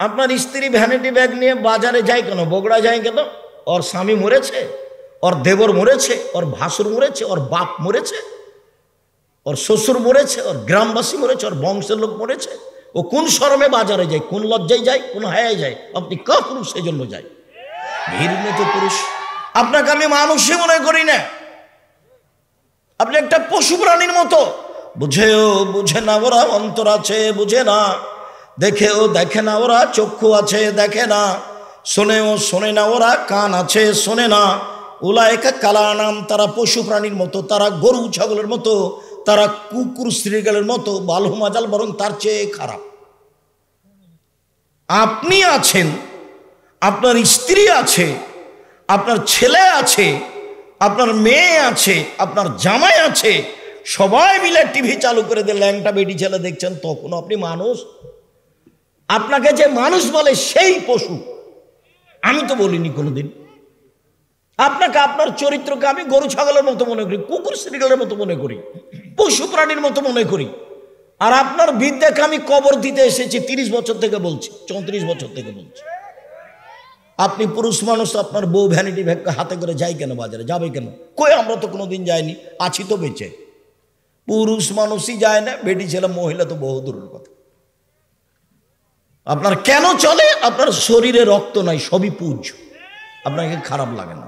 আপনার স্ত্রী vanity bag নিয়ে বাজারে যায় কেন, বগুড়া যায় কেন? ওর স্বামী মরেছে, ওর দেবর মরেছে, ওর ভাসুর মরেছে, ওর বাপ মরেছে, ওর শ্বশুর মরেছে, ওর গ্রামবাসী মরেছে, ওর বংশের লোক মরেছে। ও কোন শরমে বাজারে যায়, কোন লজ্জায় যায়, কোন হায়ায় যায়? আপনি কাপুরুষ, সেই জন্য যায়। ঘৃণিত পুরুষ। আপনাকে আমি মানুষই মনে করি না, আপনি একটা পশু প্রাণীর মতো। বুঝেও বুঝে না ওরা, অন্তর আছে বুঝে না, দেখেও দেখে না ওরা, চক্ষু আছে দেখে না, শোনেও শোনে না ওরা, কান আছে শোনে না। উলায়েকা কালানাম, তারা পশু প্রাণীর মতো, তারা গরু ছাগলের মতো, তারা কুকুর শ্রীগালের মতো, বালহুমাজাল, বরং তার চেয়ে খারাপ। আপনি আছেন, আপনার স্ত্রী আছে, আপনার ছেলে আছে, আপনার মেয়ে আছে, আপনার জামাই আছে, সবাই মিলে টিভি চালু করে দিয়ে ল্যাংটা বেটি ছেলে দেখছেন, তখন আপনি মানুষ? আপনাকে যে মানুষ বলে সেই পশু। আমি তো বলিনি কোনোদিন। আপনাকে, আপনার চরিত্রকে আমি গরু ছাগলের মতো মনে করি, কুকুর শ্রীগালের মতো মনে করি, পশু প্রাণীর মতো মনে করি। আর আপনার বিদ্যাকে আমি কবর দিতে এসেছি 30 বছর থেকে বলছি, 34 বছর থেকে বলছি। আপনি পুরুষ মানুষ, আপনার বউ ভ্যানিটি ব্যাগ হাতে করে যায় কেন বাজারে? যাবে কেন? কই, আমরা তো কোনোদিন যাইনি, আছি তো বেঁচে। পুরুষ মানুষই যায় না, বেটি ছেলে মহিলা তো বহু দূরের কথা। আপনার কেন চলে? আপনার শরীরে রক্ত নাই, সবই পুজ। আপনাকে খারাপ লাগে না।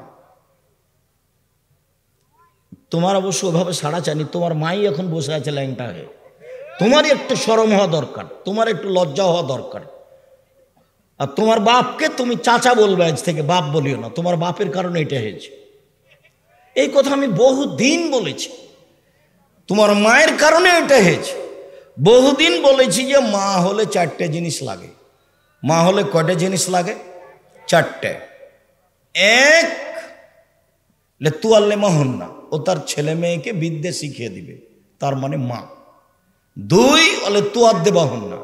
তোমার অবশ্য ওইভাবে সাড়া চাইনি, তোমার মাই এখন বসে আছে ল্যাংটা হয়ে। তোমারই একটু শরম হওয়া দরকার, তোমার একটু লজ্জা হওয়া দরকার। আর তোমার বাপকে তুমি চাচা বলবে আজ থেকে, বাপ বলিও না। তোমার বাপের কারণে এটা হয়েছে। এই কথা আমি বহুদিন বলেছি। তোমার মায়ের কারণে এটা হয়েছে। বহুদিন বলেছি যে মা হলে 4টে জিনিস লাগে। মা হলে কয়টা জিনিস লাগে? 4টে। এক, লেতুয়াল্লে মহন্না, ও তার ছেলে মেয়েকে বিদ্যে শিখিয়ে দিবে, তার মানে মা। 2, অলে তুয়াদ্দে বাহন্না,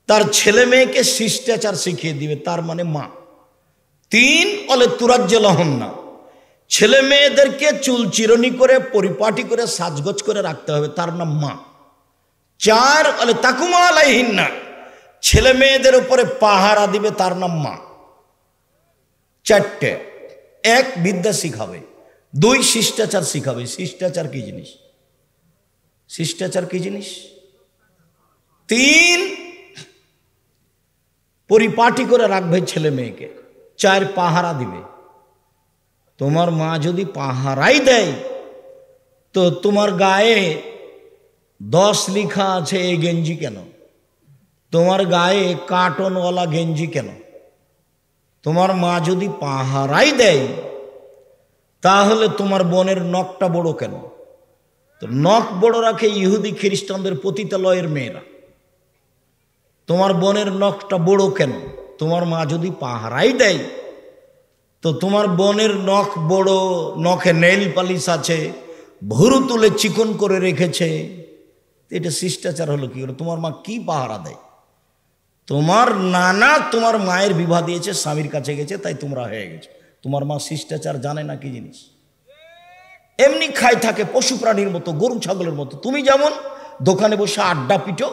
তার ছেলে মেয়েকে শিষ্টাচার শিখিয়ে দিবে, তার মানে মা। 3, অলে তুরাজ্জে লহন্না, ছেলে মেয়েদেরকে চুল চিরনি করে পরিপাটি করে সাজগোজ করে রাখতে হবে, তার নাম মা। 4, অলে তাকুমা আলাইহিন্না, ছেলে মেয়েদের উপরে পাহারা দিবে, তার নাম মা। 4টে। 1, বিদ্যা শিখাবে। 2, শিষ্টাচার শিখাবে। শিষ্টাচার কি জিনিস? শিষ্টাচার কি জিনিস? 3, পরিপাটি করে রাখবে ছেলে মেয়েকে। 4, পাহারা দিবে। তোমার মা যদি পাহারাই দেয় তো তোমার গায়ে 10 লেখা আছে এই গেঞ্জি কেন? তোমার গায়ে কার্টনওয়ালা গেঞ্জি কেন? তোমার মা যদি পাহারাই দেয় তাহলে তোমার বোনের নখটা বড় কেন? তো নখ বড় রাখে ইহুদি খ্রিস্টানদের পতিতালয়ের মেয়েরা। তোমার বোনের নখটা বড় কেন? তোমার মা যদি পাহারাই দেয় তো তোমার বোনের নখ বড়, নখে নেইল পালিশ আছে, ভুরু তুলে চিকন করে রেখেছে, এটা শিষ্টাচার হলো কি করে? তোমার মা কি পাহারা দেয়? তোমার নানা তোমার মায়ের বিবাহ দিয়েছে, স্বামীর কাছে গেছে, তাই তোমরা হয়ে গেছে। তোমার মা শিষ্টাচার জানে না কি জিনিস? এমনি খাই থাকে পশু প্রাণীর মতো, গরু ছাগলের মতো। তুমি যেমন দোকানে বসে আড্ডা পিটো,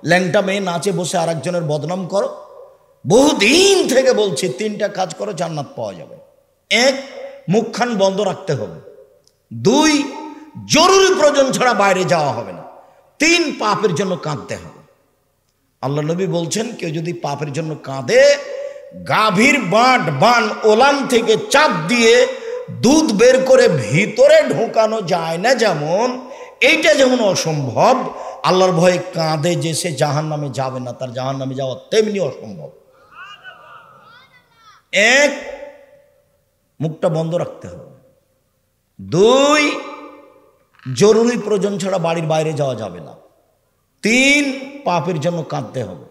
ল্যাংটা মেয়ে নাচে বসে আরেকজনের বদনাম করো। বহুদিন থেকে বলছি 3টা কাজ করো, জান্নাত পাওয়া যাবে। 1, মুখখান বন্ধ রাখতে হবে। 2, জরুরি প্রয়োজন ছাড়া বাইরে যাওয়া হবে না। 3, পাপের জন্য কাঁদতে হবে। আল্লাহ নবী বলছেন, কেউ যদি পাপের জন্য কাঁদে, গাভীর বান ওলান থেকে চাপ দিয়ে দুধ বের করে ভিতরে ঢোকানো যায় না, যেমন এইটা যেমন অসম্ভব, আল্লাহর ভয়ে কাঁদে যে সে জাহান্নামে যাবে না, তার জাহান্নামে যাওয়া তেমনি অসম্ভব। 1, মুখটা বন্ধ রাখতে হবে। 2, জরুরি প্রয়োজন ছাড়া বাড়ির বাইরে যাওয়া যাবে না। 3, পাপের জন্য কাঁদতে হবে।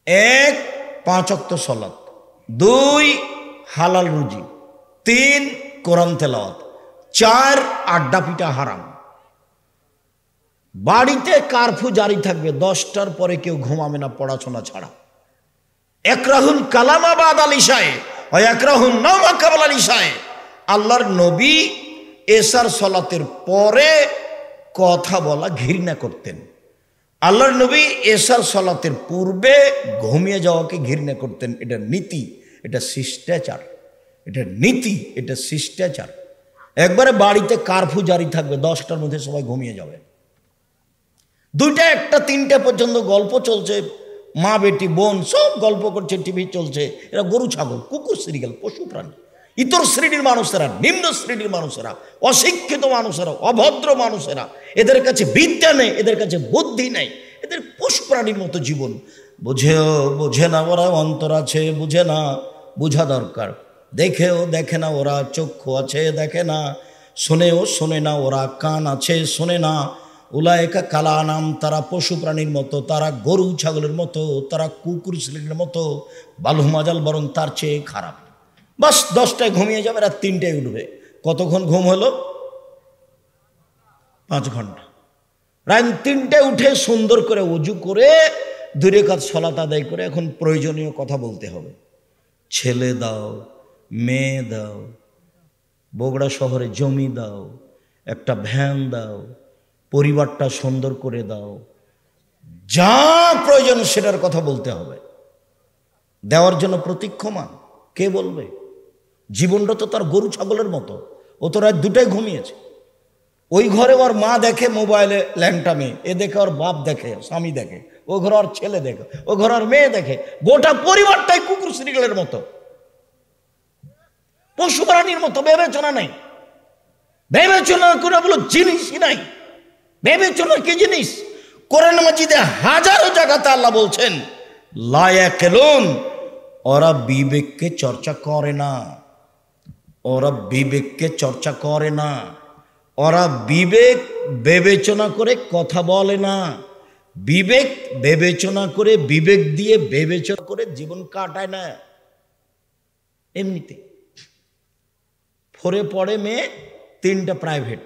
1, 5 ওয়াক্ত সালাত। 2, হালাল রুজি। 3, কোরআন তেলাওয়াত। 4, আড্ডা পিটা হারাম। বাড়িতে কারফিউ জারি থাকবে, 10টার পরে কেউ ঘুমাবে না পড়াশোনা ছাড়া। একরাহুল কালামা বাদাল ইশায়ে ওয়া একরাহুন নাওমা ক্বাবলাল ইশায়ে। আল্লাহর নবী এশার সালাতের পরে কথা বলা ঘৃণা করতেন। আল্লাহর নবী এশার সালাতের পূর্বে ঘুমিয়ে যাওয়াকে ঘৃণা করতেন। এটা নীতি, এটা শিষ্টাচার, এটা নীতি, এটা শিষ্টাচার। একবারে বাড়িতে কারফিউ জারি থাকবে, 10টার মধ্যে সবাই ঘুমিয়ে যাবে। 2টা, 1টা, 3টে পর্যন্ত গল্প চলছে, মা বেটি বোন সব গল্প করছে, টিভি চলছে। এরা গরু ছাগল কুকুর শ্রীগাল পশু প্রাণী। ইতর শ্রেণীর মানুষেরা, নিম্ন শ্রেণীর মানুষেরা, অশিক্ষিত মানুষেরা, অভদ্র মানুষেরা, এদের কাছে বিদ্যা নেই, এদের কাছে বুদ্ধি নেই, এদের পশু প্রাণীর মতো জীবন। বোঝে না ওরা, অন্তর আছে বুঝে না, বোঝা দরকার। দেখেও দেখে না ওরা, চক্ষু আছে দেখে না, শোনেও শোনে না ওরা, কান আছে শোনে না। উলায়েকা কালা নাম, তারা পশু প্রাণীর মতো, তারা গরু ছাগলের মতো, তারা কুকুর শ্রেণীর মতো, বালুমাজাল বরং তার চেয়ে খারাপ। বাস 10টায় ঘুমিয়ে যাবে, রাত 3টায় উঠবে। কতক্ষণ ঘুম হলো? 5 ঘন্টা। রাত 3টায় উঠে সুন্দর করে ওযু করে 2 রাকাত সালাত আদায় করে এখন প্রয়োজনীয় কথা বলতে হবে। ছেলে দাও, মেয়ে দাও, বগুড়া শহরে জমি দাও, একটা ভ্যান দাও, পরিবারটা সুন্দর করে দাও, যা প্রয়োজন সেটার কথা বলতে হবে। দেওয়ার জন্য প্রতীক্ষমান কে বলবে? জীবনটা তো তার গরু ছাগলের মতো। ও তো রাত 2টায় ঘুমিয়েছে। ওই ঘরে ওর মা দেখে মোবাইলে ল্যাংটা মেয়ে, এ দেখে ওর বাপ দেখে, স্বামী দেখে, ও ঘরে ওর ছেলে দেখে, ও ঘরে ওর মেয়ে দেখে, গোটা পরিবারটাই কুকুর শ্রীগালের মতো, পশু প্রাণীর মতো। বিবেচনা নাই, বিবেচনা করে বলো জিনিসই নাই। বিবেচনা কি জিনিস? কোরআন মাজিদে হাজারো জায়গাতে আল্লাহ বলছেন লা ইয়াকিলুন, ওরা বিবেককে চর্চা করে না, ওরা বিবেককে চর্চা করে না, ওরা বিবেক বিবেচনা করে কথা বলে না, বিবেক বিবেচনা করে, বিবেক দিয়ে বিবেচনা করে জীবন কাটায় না। এমনিতে 4-এ পড়ে মেয়ে, 3টা প্রাইভেট,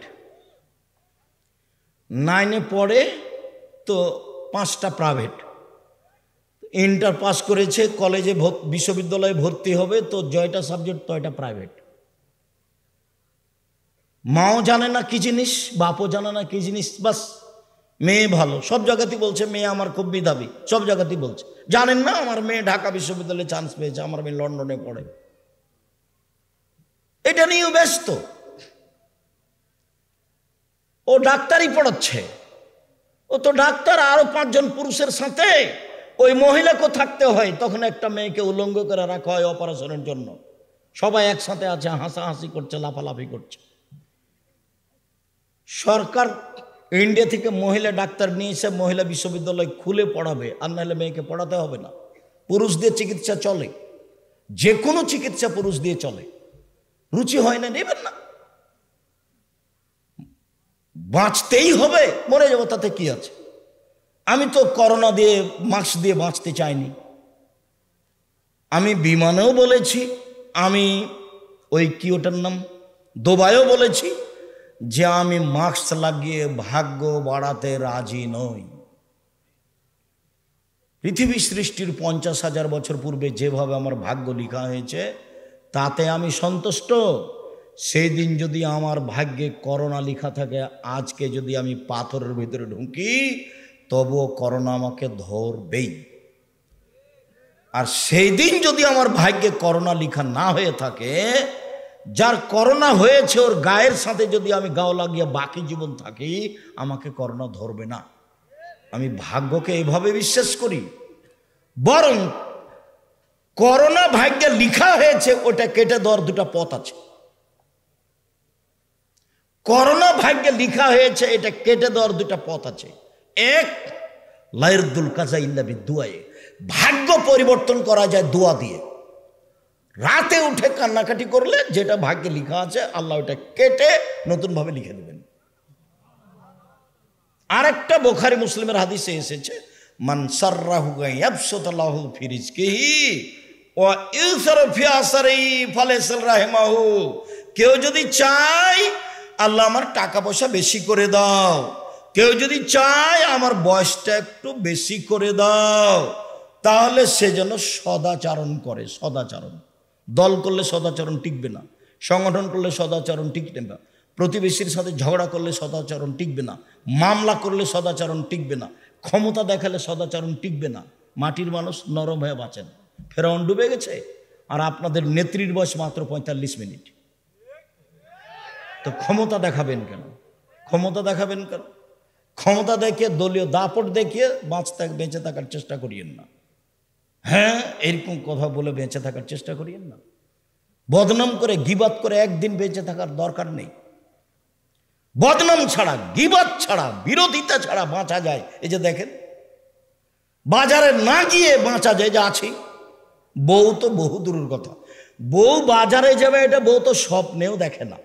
9-এ পড়ে তো 5টা প্রাইভেট, ইন্টার পাস করেছে, কলেজে বিশ্ববিদ্যালয়ে ভর্তি হবে তো 6টা সাবজেক্ট, 6টা প্রাইভেট। মাও জানে না কি জিনিস, বাপও জানে না কি জিনিস। বাস মেয়ে ভালো, সব জায়গাতেই বলছে মেয়ে আমার খুব মেধাবী, সব জায়গাতেই বলছে। জানেন না আমার মেয়ে ঢাকা বিশ্ববিদ্যালয়ে চান্স পেয়েছে, আমার মেয়ে লন্ডনে পড়ে। এটা নিয়েও ব্যস্ত। ও ডাক্তারি পড়াচ্ছে, ও তো ডাক্তার, আরো 5 জন পুরুষের সাথে ওই মহিলাকেও থাকতে হয়। তখন একটা মেয়েকে উলঙ্গ করে রাখা হয় অপারেশনের জন্য। সবাই একসাথে আছে, হাসাহাসি করছে, লাফালাফি করছে। সরকার ইন্ডিয়া থেকে মহিলা ডাক্তার নিয়ে এসে মহিলা বিশ্ববিদ্যালয় খুলে পড়াবে, আর নাহলে মেয়েকে পড়াতে হবে না। পুরুষ দিয়ে চিকিৎসা চলে, যে কোনো চিকিৎসা পুরুষ দিয়ে চলে। রুচি হয় না, নেবেন না। বাঁচতেই হবে, মরে যাবো, তাতে কি আছে? আমি তো করোনা দিয়ে, মাস্ক দিয়ে বাঁচতে চাইনি। আমি বিমানেও বলেছি, আমি ওই কি ওটার নাম দুবাইও বলেছি যে আমি মাস্ক লাগিয়ে ভাগ্য বাড়াতে রাজি নই। পৃথিবী সৃষ্টির 50,000 বছর পূর্বে যেভাবে আমার ভাগ্য লেখা হয়েছে তাতে আমি সন্তুষ্ট। সেই দিন যদি আমার ভাগ্যে করোনা লেখা থাকে, আজকে যদি আমি পাথরের ভিতরে ঢুকি তবুও করোনা আমাকে ধরবেই। আর সেই দিন যদি আমার ভাগ্যে করোনা লেখা না হয়ে থাকে, যার করোনা হয়েছে ওর গায়ের সাথে যদি আমি গাও লাগিয়ে বাকি জীবন থাকি, আমাকে করোনা ধরবে না। আমি ভাগ্যকে এইভাবে বিশ্বাস করি। বরং করোনা ভাগ্যে লেখা হয়েছে, ওটা কেটে দেওয়ার 2টা পথ আছে। করোনা ভাগ্যে লেখা হয়েছে, এটা কেটে দেওয়ার 2টা পথ আছে। এক, লাইরদুল কাজা ইল্লা বিদুআয়ে, ভাগ্য পরিবর্তন করা যায় দোয়া দিয়ে। রাতে উঠে কান্নাকাটি করলে যেটা ভাগ্যে লেখা আছে আল্লাহ ওটা কেটে নতুনভাবে লিখে দেবেন। আরেকটা বুখারী মুসলিমের হাদিসে এসেছে, মান সাররাহু ইয়াবসুতাল্লাহু ফি রিজকিহি ওয়া ইউসরা ফি আসরি ফালাইসাল রাহিমাহু। কেউ যদি চায় আল্লাহ আমার টাকা পয়সা বেশি করে দাও, কেউ যদি চায় আমার বয়সটা একটু বেশি করে দাও, তাহলে সে যেন সদাচরণ করে। সদাচরণ, দল করলে সদাচরণ টিকবে না, সংগঠন করলে সদাচরণ টিকবে না, প্রতিবেশীর সাথে ঝগড়া করলে সদাচরণ টিকবে না, মামলা করলে সদাচরণ টিকবে না, ক্ষমতা দেখালে সদাচরণ টিকবে না, মাটির মানুষ নরম হয়ে বাঁচেন। ফেরাউন ডুবে গেছে, আর আপনাদের নেত্রীর বয়স মাত্র 45 মিনিট। তো ক্ষমতা দেখাবেন কেন? ক্ষমতা দেখাবেন কেন? ক্ষমতা দেখিয়ে, দলীয় দাপট দেখিয়ে বেঁচে থাকার চেষ্টা করিয়েন না। হ্যাঁ, এরকম কথা বলে বেঁচে থাকার চেষ্টা করিয়েন না। বদনাম করে, গিবাত করে একদিন বেঁচে থাকার দরকার নেই। বদনাম ছাড়া, গিবাত ছাড়া, বিরোধিতা ছাড়া বাঁচা যায়। এই যে দেখেন, বাজারে না গিয়ে বাঁচা যায়, যে আছি। বউ তো বহু দূরের কথা, বউ বাজারে যাবে এটা বউ তো স্বপ্নেও দেখে না।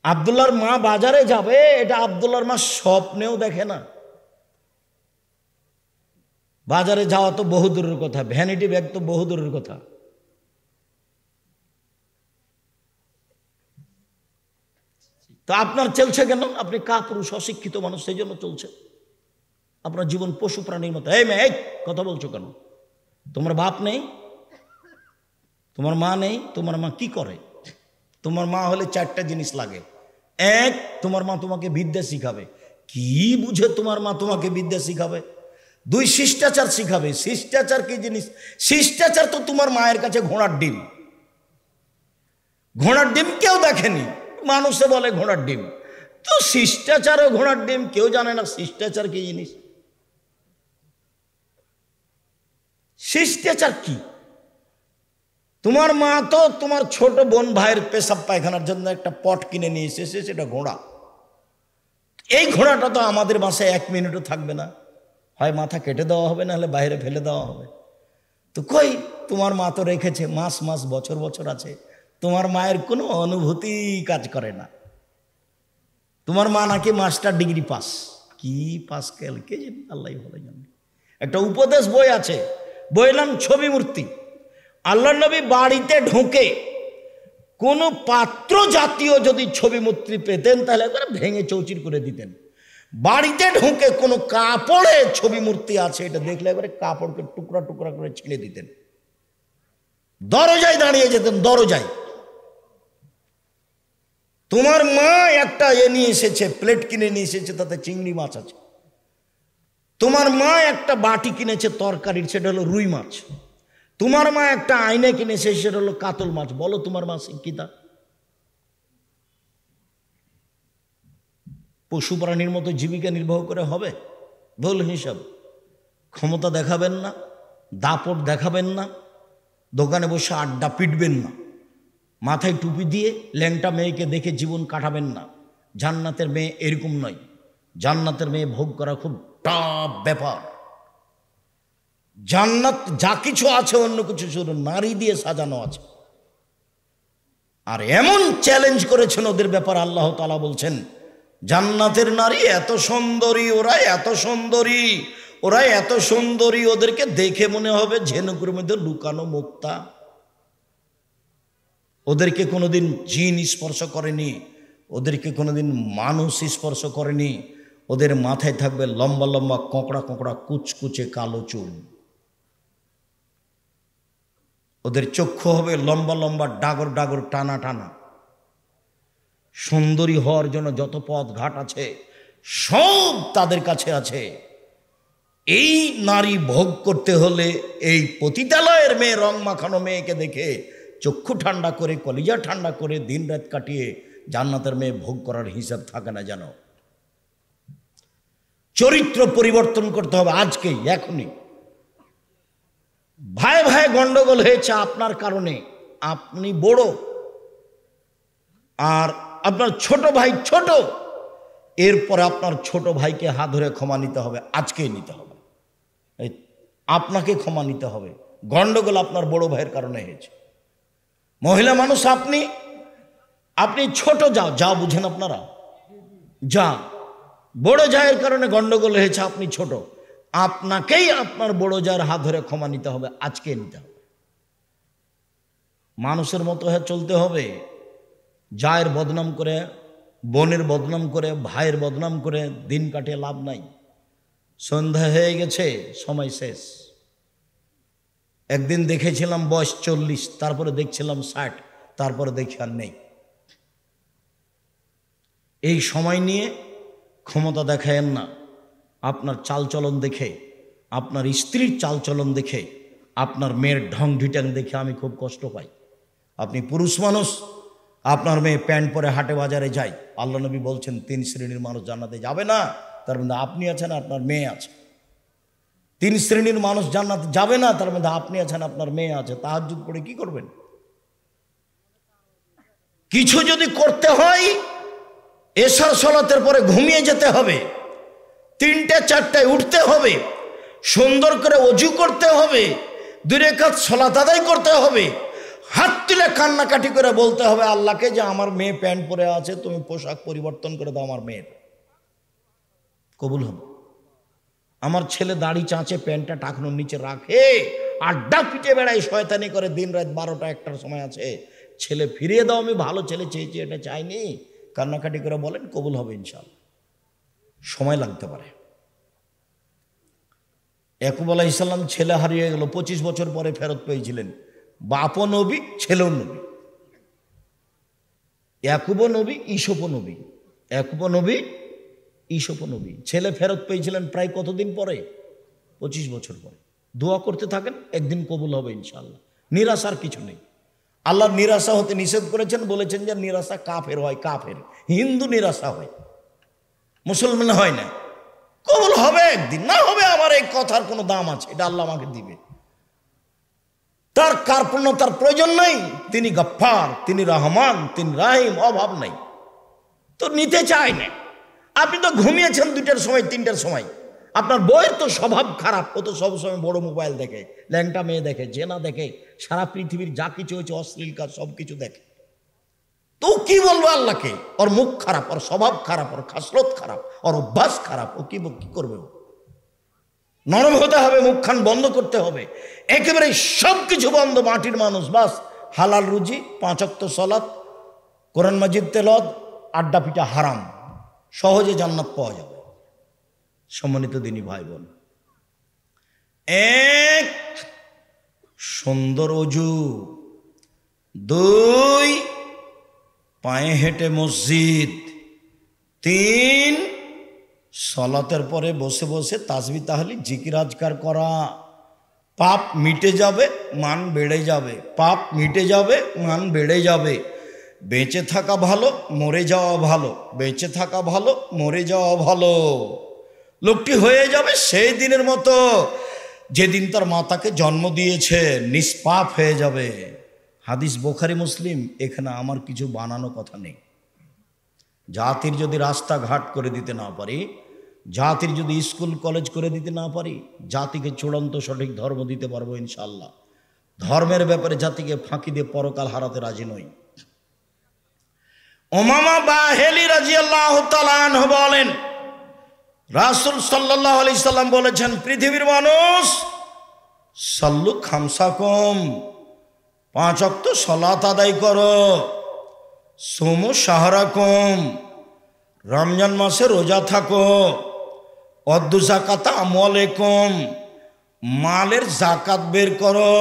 আব্দুল্লাহর মা বাজারে যাবে এটা আব্দুল্লাহর মা স্বপ্নেও দেখে না। বাজারে যাওয়া তো বহু দূরের কথা, ভ্যানিটি ব্যাগ তো বহু দূরের কথা। তো আপনার চলছে কেন? আপনি কাপুরুষ, অশিক্ষিত মানুষ, সেই জন্য চলছে। আপনার জীবন পশু প্রাণীর মতো। এই মেয়ে, কথা বলছো কেন? তোমার বাপ নেই, তোমার মা নেই, তোমার মা কি করে? তোমার মা হলে 4টা জিনিস লাগে। এক, তোমার মা তোমাকে বিদ্যা শিখাবে। কি বুঝে তোমার মা তোমাকে বিদ্যা শিখাবে? 2, শিষ্টাচার শিখাবে। শিষ্টাচার কি জিনিস? শিষ্টাচার তো তোমার মায়ের কাছে ঘোড়ার ডিম। ঘোড়ার ডিম কেউ দেখেনি, মানুষে বলে ঘোড়ার ডিম। তো শিষ্টাচার ও ঘোড়ার ডিম কেউ জানে না শিষ্টাচার কি জিনিস। শিষ্টাচার কি? তোমার মা তো তোমার ছোট বোন ভাইয়ের পেশাব পায়খানার জন্য একটা পট কিনে নিয়ে এসেছে, সেটা ঘোড়া। এই ঘোড়াটা তো আমাদের বাসায় 1 মিনিটও থাকবে না, হয় মাথা কেটে দেওয়া হবে, না হলে বাইরে ফেলে দেওয়া হবে। তো কই, তোমার মা তো রেখেছে, মাস মাস বছর বছর আছে। তোমার মায়ের কোনো অনুভূতি কাজ করে না। তোমার মা নাকি মাস্টার ডিগ্রি পাস, কি পাস কেল কে জানে, আল্লাহ ভালো জানে। একটা উপদেশ বই আছে, বইয়ের নাম ছবি মূর্তি। আল্লাহ নবী বাড়িতে ঢুকে কোনো পাত্র জাতীয় যদি ছবি মূর্তি পেতেন তাহলে একবার ভেঙে চৌচির করে দিতেন। বাড়িতে ঢুকে কোনো কাপড়ে ছবি মূর্তি আছে এটা দেখলে একবারে কাপড়কে টুকরা টুকরা করে ছিঁড়ে দিতেন। দরজায় দাঁড়িয়ে যেতেন, দরজায়। তোমার মা একটা নিয়ে এসেছে, প্লেট কিনে নিয়ে এসেছে, তাতে চিংড়ি মাছ আছে। তোমার মা একটা বাটি কিনেছে তরকারির, সেটা হলো রুই মাছ। তোমার মা একটা আয়না কিনেছে, সেটা হলো কাতল মাছ। বলো, তোমার মা শিক্ষিতা? পশু প্রাণীর মতো জীবিকা নির্বাহ করে হবে? ভুল হিসাব। ক্ষমতা দেখাবেন না, দাপট দেখাবেন না, দোকানে বসে আড্ডা পিটবেন না, মাথায় টুপি দিয়ে ল্যাংটা মেয়েকে দেখে জীবন কাটাবেন না। জান্নাতের মেয়ে এরকম নয়। জান্নাতের মেয়ে ভোগ করা খুব টাফ ব্যাপার। জান্নাত যা কিছু আছে অন্য কিছু শুধু নারী দিয়ে সাজানো আছে। আর এমন চ্যালেঞ্জ করেছেন ওদের ব্যাপার, আল্লাহ তাআলা বলছেন জান্নাতের নারী এত সুন্দরী, ওরা এত সুন্দরী, ওরা এত সুন্দরী, ওদেরকে দেখে মনে হবে ঝিনুকের মধ্যে লুকানো মুক্তা। ওদেরকে কোনোদিন জিন স্পর্শ করেনি, ওদেরকে কোনোদিন মানুষ স্পর্শ করেনি। ওদের মাথায় থাকবে লম্বা লম্বা কোঁকড়া কোঁকড়া কুচকুচে কালো চুল। ওদের চক্ষু হবে লম্বা লম্বা ডাগর ডাগর টানা টানা। সুন্দরী হওয়ার জন্য যত পথ ঘাট আছে সব তাদের কাছে আছে। এই নারী ভোগ করতে হলে এই পতিতালয়ের মেয়ে, রং মাখানো মেয়েকে দেখে চক্ষু ঠান্ডা করে, কলিজা ঠান্ডা করে দিন রাত কাটিয়ে জান্নাতের মেয়ে ভোগ করার হিসাব থাকে না যেন। চরিত্র পরিবর্তন করতে হবে আজকেই, এখনই। ভাই ভাই গন্ডগোল হয়েছে আপনার কারণে, আপনি বড় আর আপনার ছোট ভাই ছোট, এরপরে আপনার ছোট ভাইকে হাত ধরে ক্ষমা নিতে হবে, আজকেই নিতে হবে। আপনাকে ক্ষমা নিতে হবে। গন্ডগোল আপনার বড় ভাইয়ের কারণে হয়েছে। মহিলা মানুষ আপনি ছোট, যা বুঝেন আপনারা, যা বড় জায়ের কারণে গন্ডগোল হয়েছে, আপনি ছোট, আপনাকেই আপনার বড় জায়ের হাত ধরে ক্ষমা নিতে হবে, আজকে নিতে হবে। মানুষের মতো হয়ে চলতে হবে। জায়ের বদনাম করে, বোনের বদনাম করে, ভাইয়ের বদনাম করে দিন কাটিয়ে লাভ নাই। সন্ধ্যা হয়ে গেছে, সময় শেষ। একদিন দেখেছিলাম বয়স 40, তারপরে দেখছিলাম 60, তারপরে দেখি আর নেই। এই সময় নিয়ে ক্ষমতা দেখায়েন না। আপনার চালচলন দেখে, আপনার স্ত্রীর চালচলন দেখে, আপনার মেয়ের ঢং ঢিটাং দেখে আমি খুব কষ্ট পাই। আপনি পুরুষ মানুষ, আপনার মেয়ে প্যান্ট পরে হাটে বাজারে যায়, আল্লাহ নবী বলছেন 3 শ্রেণীর মানুষ জান্নাতে যাবে না, তার মধ্যে আপনি আছেন, আপনার মেয়ে আছে। 3 শ্রেণীর মানুষ জান্নাতে যাবে না, তার মধ্যে আপনি আছেন, আপনার মেয়ে আছে। তাহাজ্জুদ পড়ে কি করবেন? কিছু যদি করতে হয় এশার সালাতের পরে ঘুমিয়ে যেতে হবে, 3টে 4টায় উঠতে হবে, সুন্দর করে ওযু করতে হবে, 2 রাকাত সালাত আদায় করতে হবে, হাত তুলে কান্নাকাটি করে বলতে হবে আল্লাহকে যে আমার মেয়ে প্যান্ট পরে আছে, তুমি পোশাক পরিবর্তন করে দাও, আমার মেয়ের কবুল হবে। আমার ছেলে দাড়ি চাঁচে, প্যান্টটা টাকনোর নিচে রাখে, আড্ডা পিটে বেড়ায়, শয়তানি করে, দিন রাত 12টা 1টার সময় আছে, ছেলে ফিরিয়ে দাও, আমি ভালো ছেলে চেয়েছি, এটা চাইনি, কান্নাকাটি করে বলেন, কবুল হবে ইনশাআল্লাহ। সময় লাগতে পারে। ইয়াকুব আলাইহিস সালাম ছেলে হারিয়ে গেল, 25 বছর পরে ফেরত পেয়েছিলেন। বাপও নবী, ছেলেও নবী। ইয়াকুবও নবী, ঈসুফও নবী। ইয়াকুবও নবী, ঈসুফও নবী। ছেলে ফেরত পেয়েছিলেন প্রায় কতদিন পরে? 25 বছর পরে। দোয়া করতে থাকেন, একদিন কবুল হবে ইনশাআল্লাহ। নিরাশার কিছু নেই। আল্লাহ নিরাশা হতে নিষেধ করেছেন, বলেছেন যে নিরাশা কাফের হয়, কাফের হিন্দু নিরাশা হয়, মুসলমান হয় না। কবুল হবে একদিন, না হবে আমার এই কথার কোনো দাম আছে, এটা আল্লাহ আমাকে দিবে। তার কার্পণ্যতার প্রয়োজন নেই, তিনি গফফার, তিনি রহমান, তিনি রাহিম, অভাব নেই, তো নিতে চায় না। আপনি তো ঘুমিয়েছেন 2টার সময় 3টার সময়, আপনার বউয়ের তো স্বভাব খারাপ, ও তো সবসময় বড় মোবাইল দেখে, ল্যাংটা মেয়ে দেখে, জেনা দেখে, সারা পৃথিবীর যা কিছু হয়েছে অশ্লীল কাজ সব কিছু দেখে, তো কি বলবো আল্লাহকে? ওর মুখ খারাপ, ওর স্বভাব খারাপ, ওর খাসলত খারাপ, ওর অভ্যাস খারাপ, ও কি করবে? নরম হতে হবে, মুখখান বন্ধ করতে হবে, একেবারে সব কিছু বন্ধ, মাটির মানুষ, বাস হালাল রুজি, 5 ওয়াক্ত সালাত, কোরআন মাজিদ তেলাওয়াত, আড্ডা পিটা হারাম, সহজে জান্নাত পাওয়া যাবে। সম্মানিত দিনী ভাই বোন, 1 সুন্দর ওযু, 2 পায়ে হেঁটে মসজিদ, 3 সালাতের পরে বসে বসে তাসবিহ তাহলিল জিকির আজকার করা। পাপ মিটে যাবে, মান বেড়ে যাবে, পাপ মিটে যাবে, মান বেড়ে যাবে। বেঁচে থাকা ভালো, মরে যাওয়া ভালো, বেঁচে থাকা ভালো, মরে যাওয়া ভালো। লোকটি হয়ে যাবে সেই দিনের মতো যেদিন তার মাতাকে জন্ম দিয়েছে, নিষ্পাপ হয়ে যাবে। হাদিস বুখারী মুসলিম, এখানে আমার কিছু বানানো কথা নেই। জাতির যদি রাস্তাঘাট করে দিতে না পারি, জাতির যদি স্কুল কলেজ করে দিতে না পারি, জাতিকে চূড়ান্ত সঠিক ধর্ম দিতে পারবো ইনশাআল্লাহ। ধর্মের ব্যাপারে জাতিকে ফাঁকি দিয়ে পরকাল হারাতে রাজি নই। উমামা বাহিলি রাদিয়াল্লাহু তাআলা আনহু বলেন, রাসূল সাল্লাল্লাহু আলাইহি সাল্লাম বলেছেন, পৃথিবীর মানুষ সাল্লু খামসাকুম, 5 ওয়াক্ত সালাত আদায় করো, সুমু শাহরাকুম, রমজান মাসে রোজা থাকো, অদ্দু যাকাতা আমওয়ালিকুম, মালের যাকাত বের করো,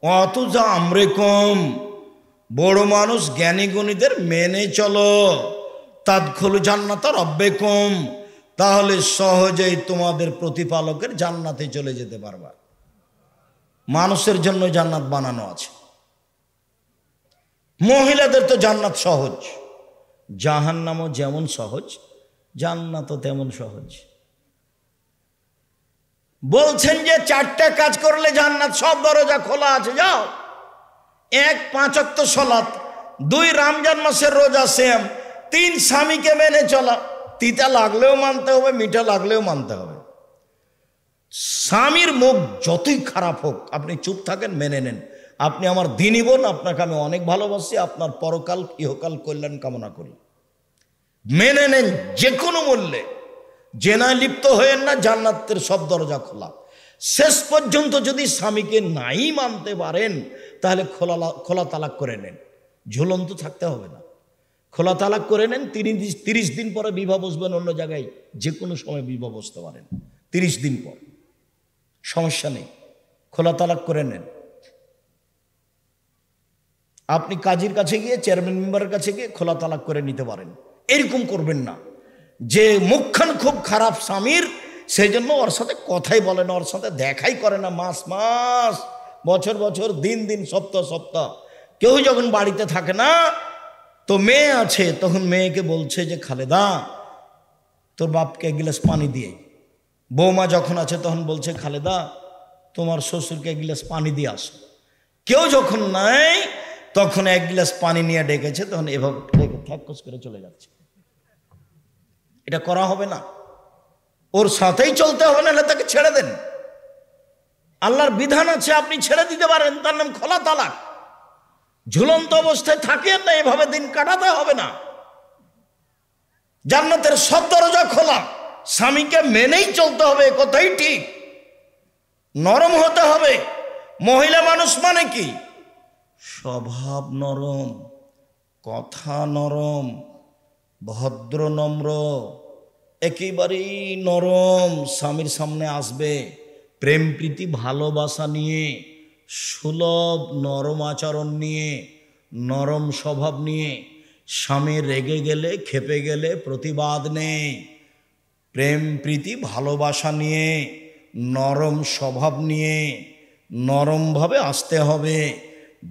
অতুজা আমরিকুম, বড় মানুষ জ্ঞানী গুণীদের মেনে চলো, তাদখুলু জান্নাতা রাব্বিকুম, তাহলে সহজেই তোমাদের প্রতিপালকের জান্নাতে চলে যেতে পারবা। মানুষের জন্য জান্নাত বানানো আছে, মহিলাদের তো জান্নাত সহজ, জাহান্নামও যেমন সহজ, জান্নাতও তেমন সহজ। বলছেন যে 4টে কাজ করলে জান্নাত, সব দরজা খোলা আছে, যাও। 1 5 ওয়াক্ত সালাত, 2 রমজান মাসের রোজা, সেম। 3 স্বামীকে মেনে চলা, তিতা লাগলেও মানতে হবে, মিঠা লাগলেও মানতে হবে। স্বামীর মুখ যতই খারাপ হোক আপনি চুপ থাকেন, মেনে নেন। আপনি আমার দিনী বোন, আপনাকে আমি অনেক ভালোবাসি, আপনার পরকাল ইহকাল কল্যাণ কামনা করি, মেনে নেন যে কোনো মূল্যে। জেনায় লিপ্ত হয়েন না, জান্নাতের সব দরজা খোলা। শেষ পর্যন্ত যদি স্বামীকে নাই মানতে পারেন, তাহলে খোলা তালাক করে নেন, ঝুলন্ত থাকতে হবে না, খোলা তালাক করে নেন। 30 দিন পরে বিবাহ বসবেন অন্য জায়গায়, যে কোনো সময় বিবাহ বসতে পারেন, 30 দিন পর, সমস্যা নেই, খোলা তালাক করে নেন। আপনি কাজীর কাছে গিয়ে, চেয়ারম্যান মেম্বারের কাছে গিয়ে খোলা তালাক করে নিতে পারেন। এরকম করবেন না যে মুখখান খুব খারাপ স্বামীর, সেই জন্য ওর সাথে কথাই বলে না, ওর সাথে দেখাই করে না মাস মাস, বছর বছর, দিন দিন, সপ্তাহ সপ্তাহ। কেউ যখন বাড়িতে থাকে না, তো মেয়ে আছে, তখন মেয়েকে বলছে যে খালেদা তোর বাপকে এক গিলাস পানি দিয়ে। বৌমা যখন আছে তখন বলছে খালেদা তোমার শ্বশুরকে এক গিলাস পানি দিয়ে আসো। কেউ যখন নাই তখন এক গিলাস পানি নিয়ে ডেকেছে, তখন এভাবে ডেকে থ্যাকস করে চলে যাচ্ছে। এটা করা হবে না, ওর সাথেই চলতে হবে, না তাকে ছেড়ে দেন। আল্লাহর বিধান আছে, আপনি ছেড়ে দিতে পারেন, তার নাম খোলা তালাক। ঝুলন্ত অবস্থায় থাকেন না, এভাবে দিন কাটাতে হবে না। জান্নাতের সব দরজা খোলা, স্বামীকে মেনেই চলতে হবে, কথাই ঠিক। নরম হতে হবে। মহিলা মানুষ মানে কি? স্বভাব নরম, কথা নরম, ভদ্র নম্র, একেবারেই নরম। স্বামীর সামনে আসবে প্রেম প্রীতি ভালোবাসা নিয়ে, সুলভ নরম আচরণ নিয়ে, নরম স্বভাব নিয়ে। স্বামী রেগে গেলে, খেপে গেলে প্রতিবাদ নেই, প্রেম প্রীতি ভালোবাসা নিয়ে, নরম স্বভাব নিয়ে, নরমভাবে আসতে হবে।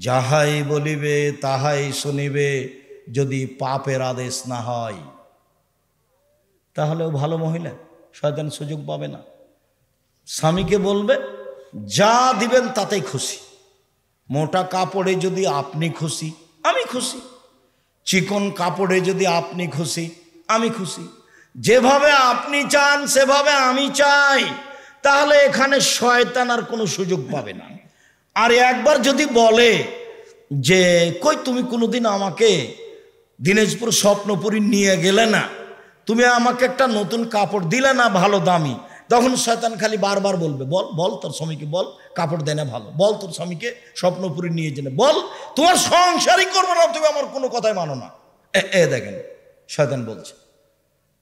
যাহাই বলিবে তাহাই শুনিবে, যদি পাপের আদেশ না হয়। তাহলেও ভালো মহিলা, শয়তান সুযোগ পাবে না। স্বামীকে বলবে যা দিবেন তাতেই খুশি। মোটা কাপড়ে যদি আপনি খুশি, আমি খুশি। চিকন কাপড়ে যদি আপনি খুশি, আমি খুশি। যেভাবে আপনি চান সেভাবে আমি চাই, তাহলে এখানে শয়তান আর কোনো সুযোগ পাবে না। আর একবার যদি বলে যে কই তুমি কোনোদিন আমাকে দিনাজপুর স্বপ্নপুরী নিয়ে গেলে না, তুমি আমাকে একটা নতুন কাপড় দিলে না ভালো দামি, তখন শয়তান খালি বারবার বলবে বল বল তোর স্বামীকে বল কাপড় দেয় না ভালো, বল তোর স্বামীকে স্বপ্নপুরী নিয়ে যেতে বল, তোমার সংসারই করবো না, তুমি আমার কোনো কথাই মানো না। দেখেন শয়তান বলছে।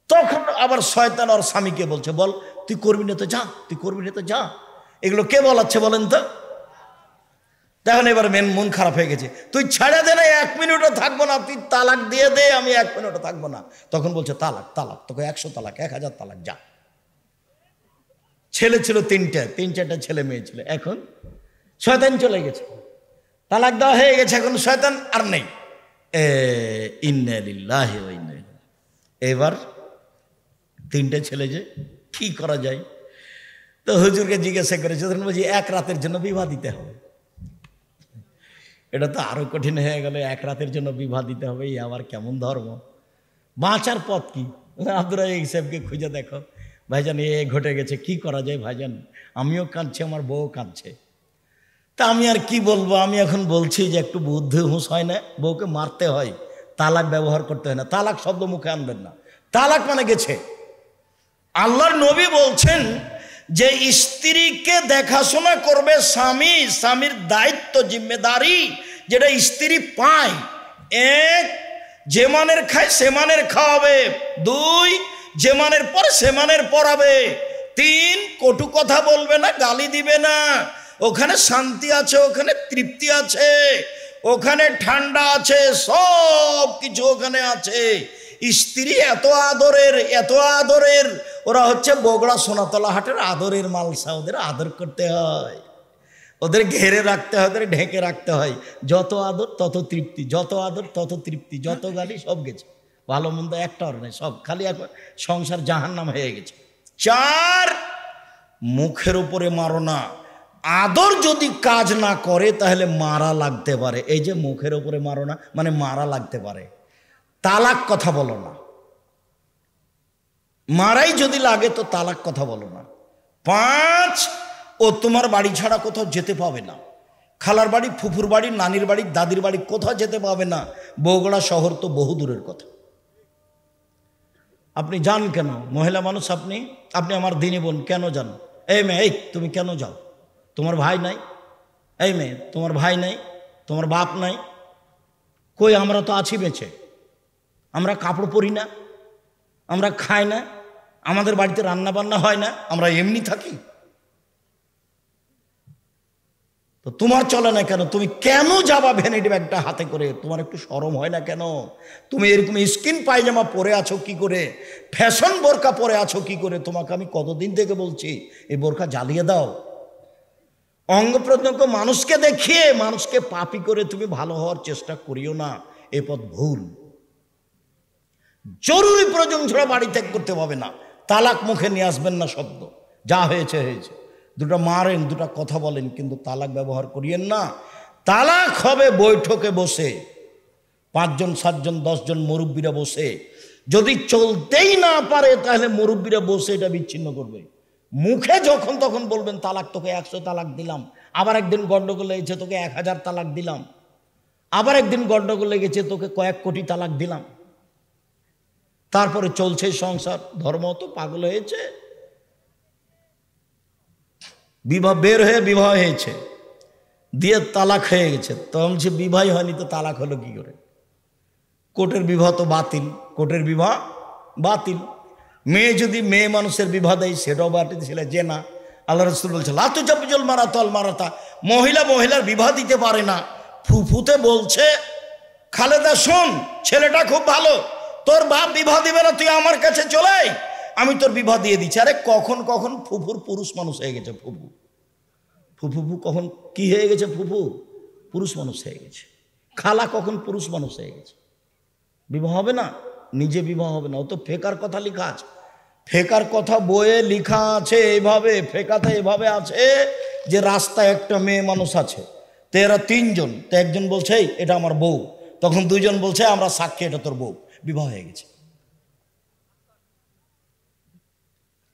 তখন আবার শয়তান আর স্বামীকে বলছে বল তুই করবি না তো যা, তুই করবি না তো যা। এগুলো কে বলাচ্ছে বলেন তো? তখন এবার মন খারাপ হয়ে গেছে, তুই ছেড়ে দে না, 1 মিনিটও থাকবো না, তুই তালাক দিয়ে দে, আমি 1 মিনিটও থাকবো না। তখন বলছে তালাক তালাক, তোকে 100 তালাক, 1000 তালাক, যা। ছেলে ছিল 3-4টা ছেলে মেয়ে ছিল, এখন শয়তান চলে গেছে, তালাক দেওয়া হয়ে গেছে, এখন শয়তান আর নেই। ইন্না লিল্লাহি ওয়া ইন্না ইলাইহি। এবার 3টে ছেলে, যে কি করা যায়? তো হুজুরকে জিজ্ঞাসা করেছে, তখন বলছি 1 রাতের জন্য বিবাহ দিতে হবে। এটা তো আরো কঠিন হয়ে গেল, 1 রাতের জন্য বিবাহ দিতে হবে, এই আবার কেমন ধর্ম? বাঁচার পথ কি? আব্দুর রাজ্জাক সাহেবকে খুঁজে দেখো, ভাইজান এ ঘটে গেছে, কি করা যায় ভাইজান? আমিও কাঁদছি, আমার বউ কাঁদছে। তা আমি আর কি বলবো? আমি এখন বলছি যে একটু বুদ্ধি হুঁশ হয় না, বউকে মারতে হয়, তালাক ব্যবহার করতে হয় না। তালাক শব্দ মুখে আনবেন না, তালাক মানে গেছে। আল্লাহর নবী বলছেন যে স্ত্রীকে দেখাশোনা করবে স্বামী, স্বামীর দায়িত্ব জিম্মেদারি যেটা স্ত্রী পায়। 1, যে মানের খায় সে মানের খাওয়াবে। 2, যে মানের পরে সে মানের পড়াবে। 3, কটু কথা বলবে না, গালি দিবে না। ওখানে শান্তি আছে, ওখানে তৃপ্তি আছে, ওখানে ঠান্ডা আছে, সব কিছু ওখানে আছে। স্ত্রী এত আদরের, এত আদরের, ওরা হচ্ছে বগড়া সোনাতলা হাটের আদরের মালসা। ওদের আদর করতে হয়, ওদের ঘেরে রাখতে হয়, ওদের ঢেকে রাখতে হয়। যত আদর তত তৃপ্তি, যত আদর তত তৃপ্তি, যত গালি সব গেছে, ভালো মন্দ একটাও নেই, সব খালি এখন সংসার জাহান্নাম হয়ে গেছে। 4, মুখের উপরে মারো না। আদর যদি কাজ না করে তাহলে মারা লাগতে পারে। এই যে মুখের উপরে মারো না মানে মারা লাগতে পারে। তালাক কথা বলো না, মারাই যদি লাগে তো তালাক কথা বলো না। 5, ও তোমার বাড়ি ছাড়া কোথাও যেতে পাবে না। খালার বাড়ি, ফুফুর বাড়ি, নানির বাড়ি, দাদির বাড়ি কোথাও যেতে পাবে না। বগুড়া শহর তো বহু দূরের কথা। আপনি যান কেন? মহিলা মানুষ আপনি, আপনি আমার দিনী বোন, কেন যান? এই মেয়ে, এই তুমি কেন যাও? তোমার ভাই নাই? এই মেয়ে, তোমার ভাই নাই, তোমার বাপ নাই? কই, আমরা তো আছি বেঁচে, আমরা কাপড় পরি না, আমরা খাই না, আমাদের বাড়িতে রান্না বান্না হয় না, আমরা এমনি থাকি। তো তোমার চলে না কেন? তুমি কেন যাবা ভ্যানিটি ব্যাগটা হাতে করে? তোমার একটু শরম হয় না কেন? তুমি এরকম স্কিন পায়জামা পরে আছো কি করে? ফ্যাশন বোরকা পরে আছো কি করে? তোমাকে আমি কতদিন থেকে বলছি এই বোরকা জ্বালিয়ে দাও। অঙ্গ প্রত্যঙ্গ মানুষকে দেখিয়ে মানুষকে পাপী করে তুমি ভালো হওয়ার চেষ্টা করিও না, এ পথ ভুল। জরুরি প্রয়োজন ছাড়া বাড়ি ত্যাগ করতে হবে না। তালাক মুখে নিয়ে আসবেন না শব্দ, যা হয়েছে হয়েছে। দুটা মারেন, দুটা কথা বলেন, কিন্তু তালাক ব্যবহার করিয়েন না। তালাক হবে বৈঠকে বসে, 5 জন 7 জন 10 জন মুরব্বীরা বসে। যদি চলতেই না পারে তাহলে মুরব্বীরা বসে এটা বিচ্ছিন্ন করবে। মুখে যখন তখন বলবেন তালাক, তোকে 100 তালাক দিলাম। আবার একদিন গন্ডগোল লেগেছে, তোকে 1000 তালাক দিলাম। আবার একদিন গন্ডগোল লেগেছে, তোকে কয়েক কোটি তালাক দিলাম। তারপরে চলছে সংসার। ধর্ম তো পাগল হয়েছে। বিবাহ বের হয়ে বিবাহ হয়েছে, দিয়ে তালাক হয়ে গেছে। তখন সে বিবাহ হয়নি তো তালাক হলো কি করে? কোর্টের বিবাহ তো বাতিল, কোর্টের বিবাহ বাতিল। মেয়ে যদি মেয়ে মানুষের বিবাহ দেয় সেটাও বাতিল ছিল যে না। আল্লাহ রাসূল বলছে লাতু জাবিজুল মারাতাল মারাতা, মহিলা মহিলার বিবাহ দিতে পারে না। ফুফুতে বলছে খালেদা শোন, ছেলেটা খুব ভালো, তোর বাপ বিবাহ দিবে না, তুই আমার কাছে চলে আয়, আমি তোর বিবাহ দিয়ে দিচ্ছি। আরে কখন কখন ফুফুর পুরুষ মানুষ হয়ে গেছে। ফুফু ফুফু কখন কি হয়ে গেছে? ফুফু পুরুষ মানুষ হয়ে গেছে। খালা কখন পুরুষ মানুষ হয়ে গেছে। বিবাহ হবে না, নিজে বিবাহ হবে না। ও তো ফেকার কথা লেখা আছে, ফেকার কথা বইয়ে লেখা আছে এইভাবে। ফেকাতে এভাবে আছে যে রাস্তায় একটা মেয়ে মানুষ আছে, তো এরা 3 জন, তো একজন বলছে এটা আমার বউ, তখন 2 জন বলছে আমরা সাক্ষী এটা তোর বউ, বিবাহ হয়ে গেছে।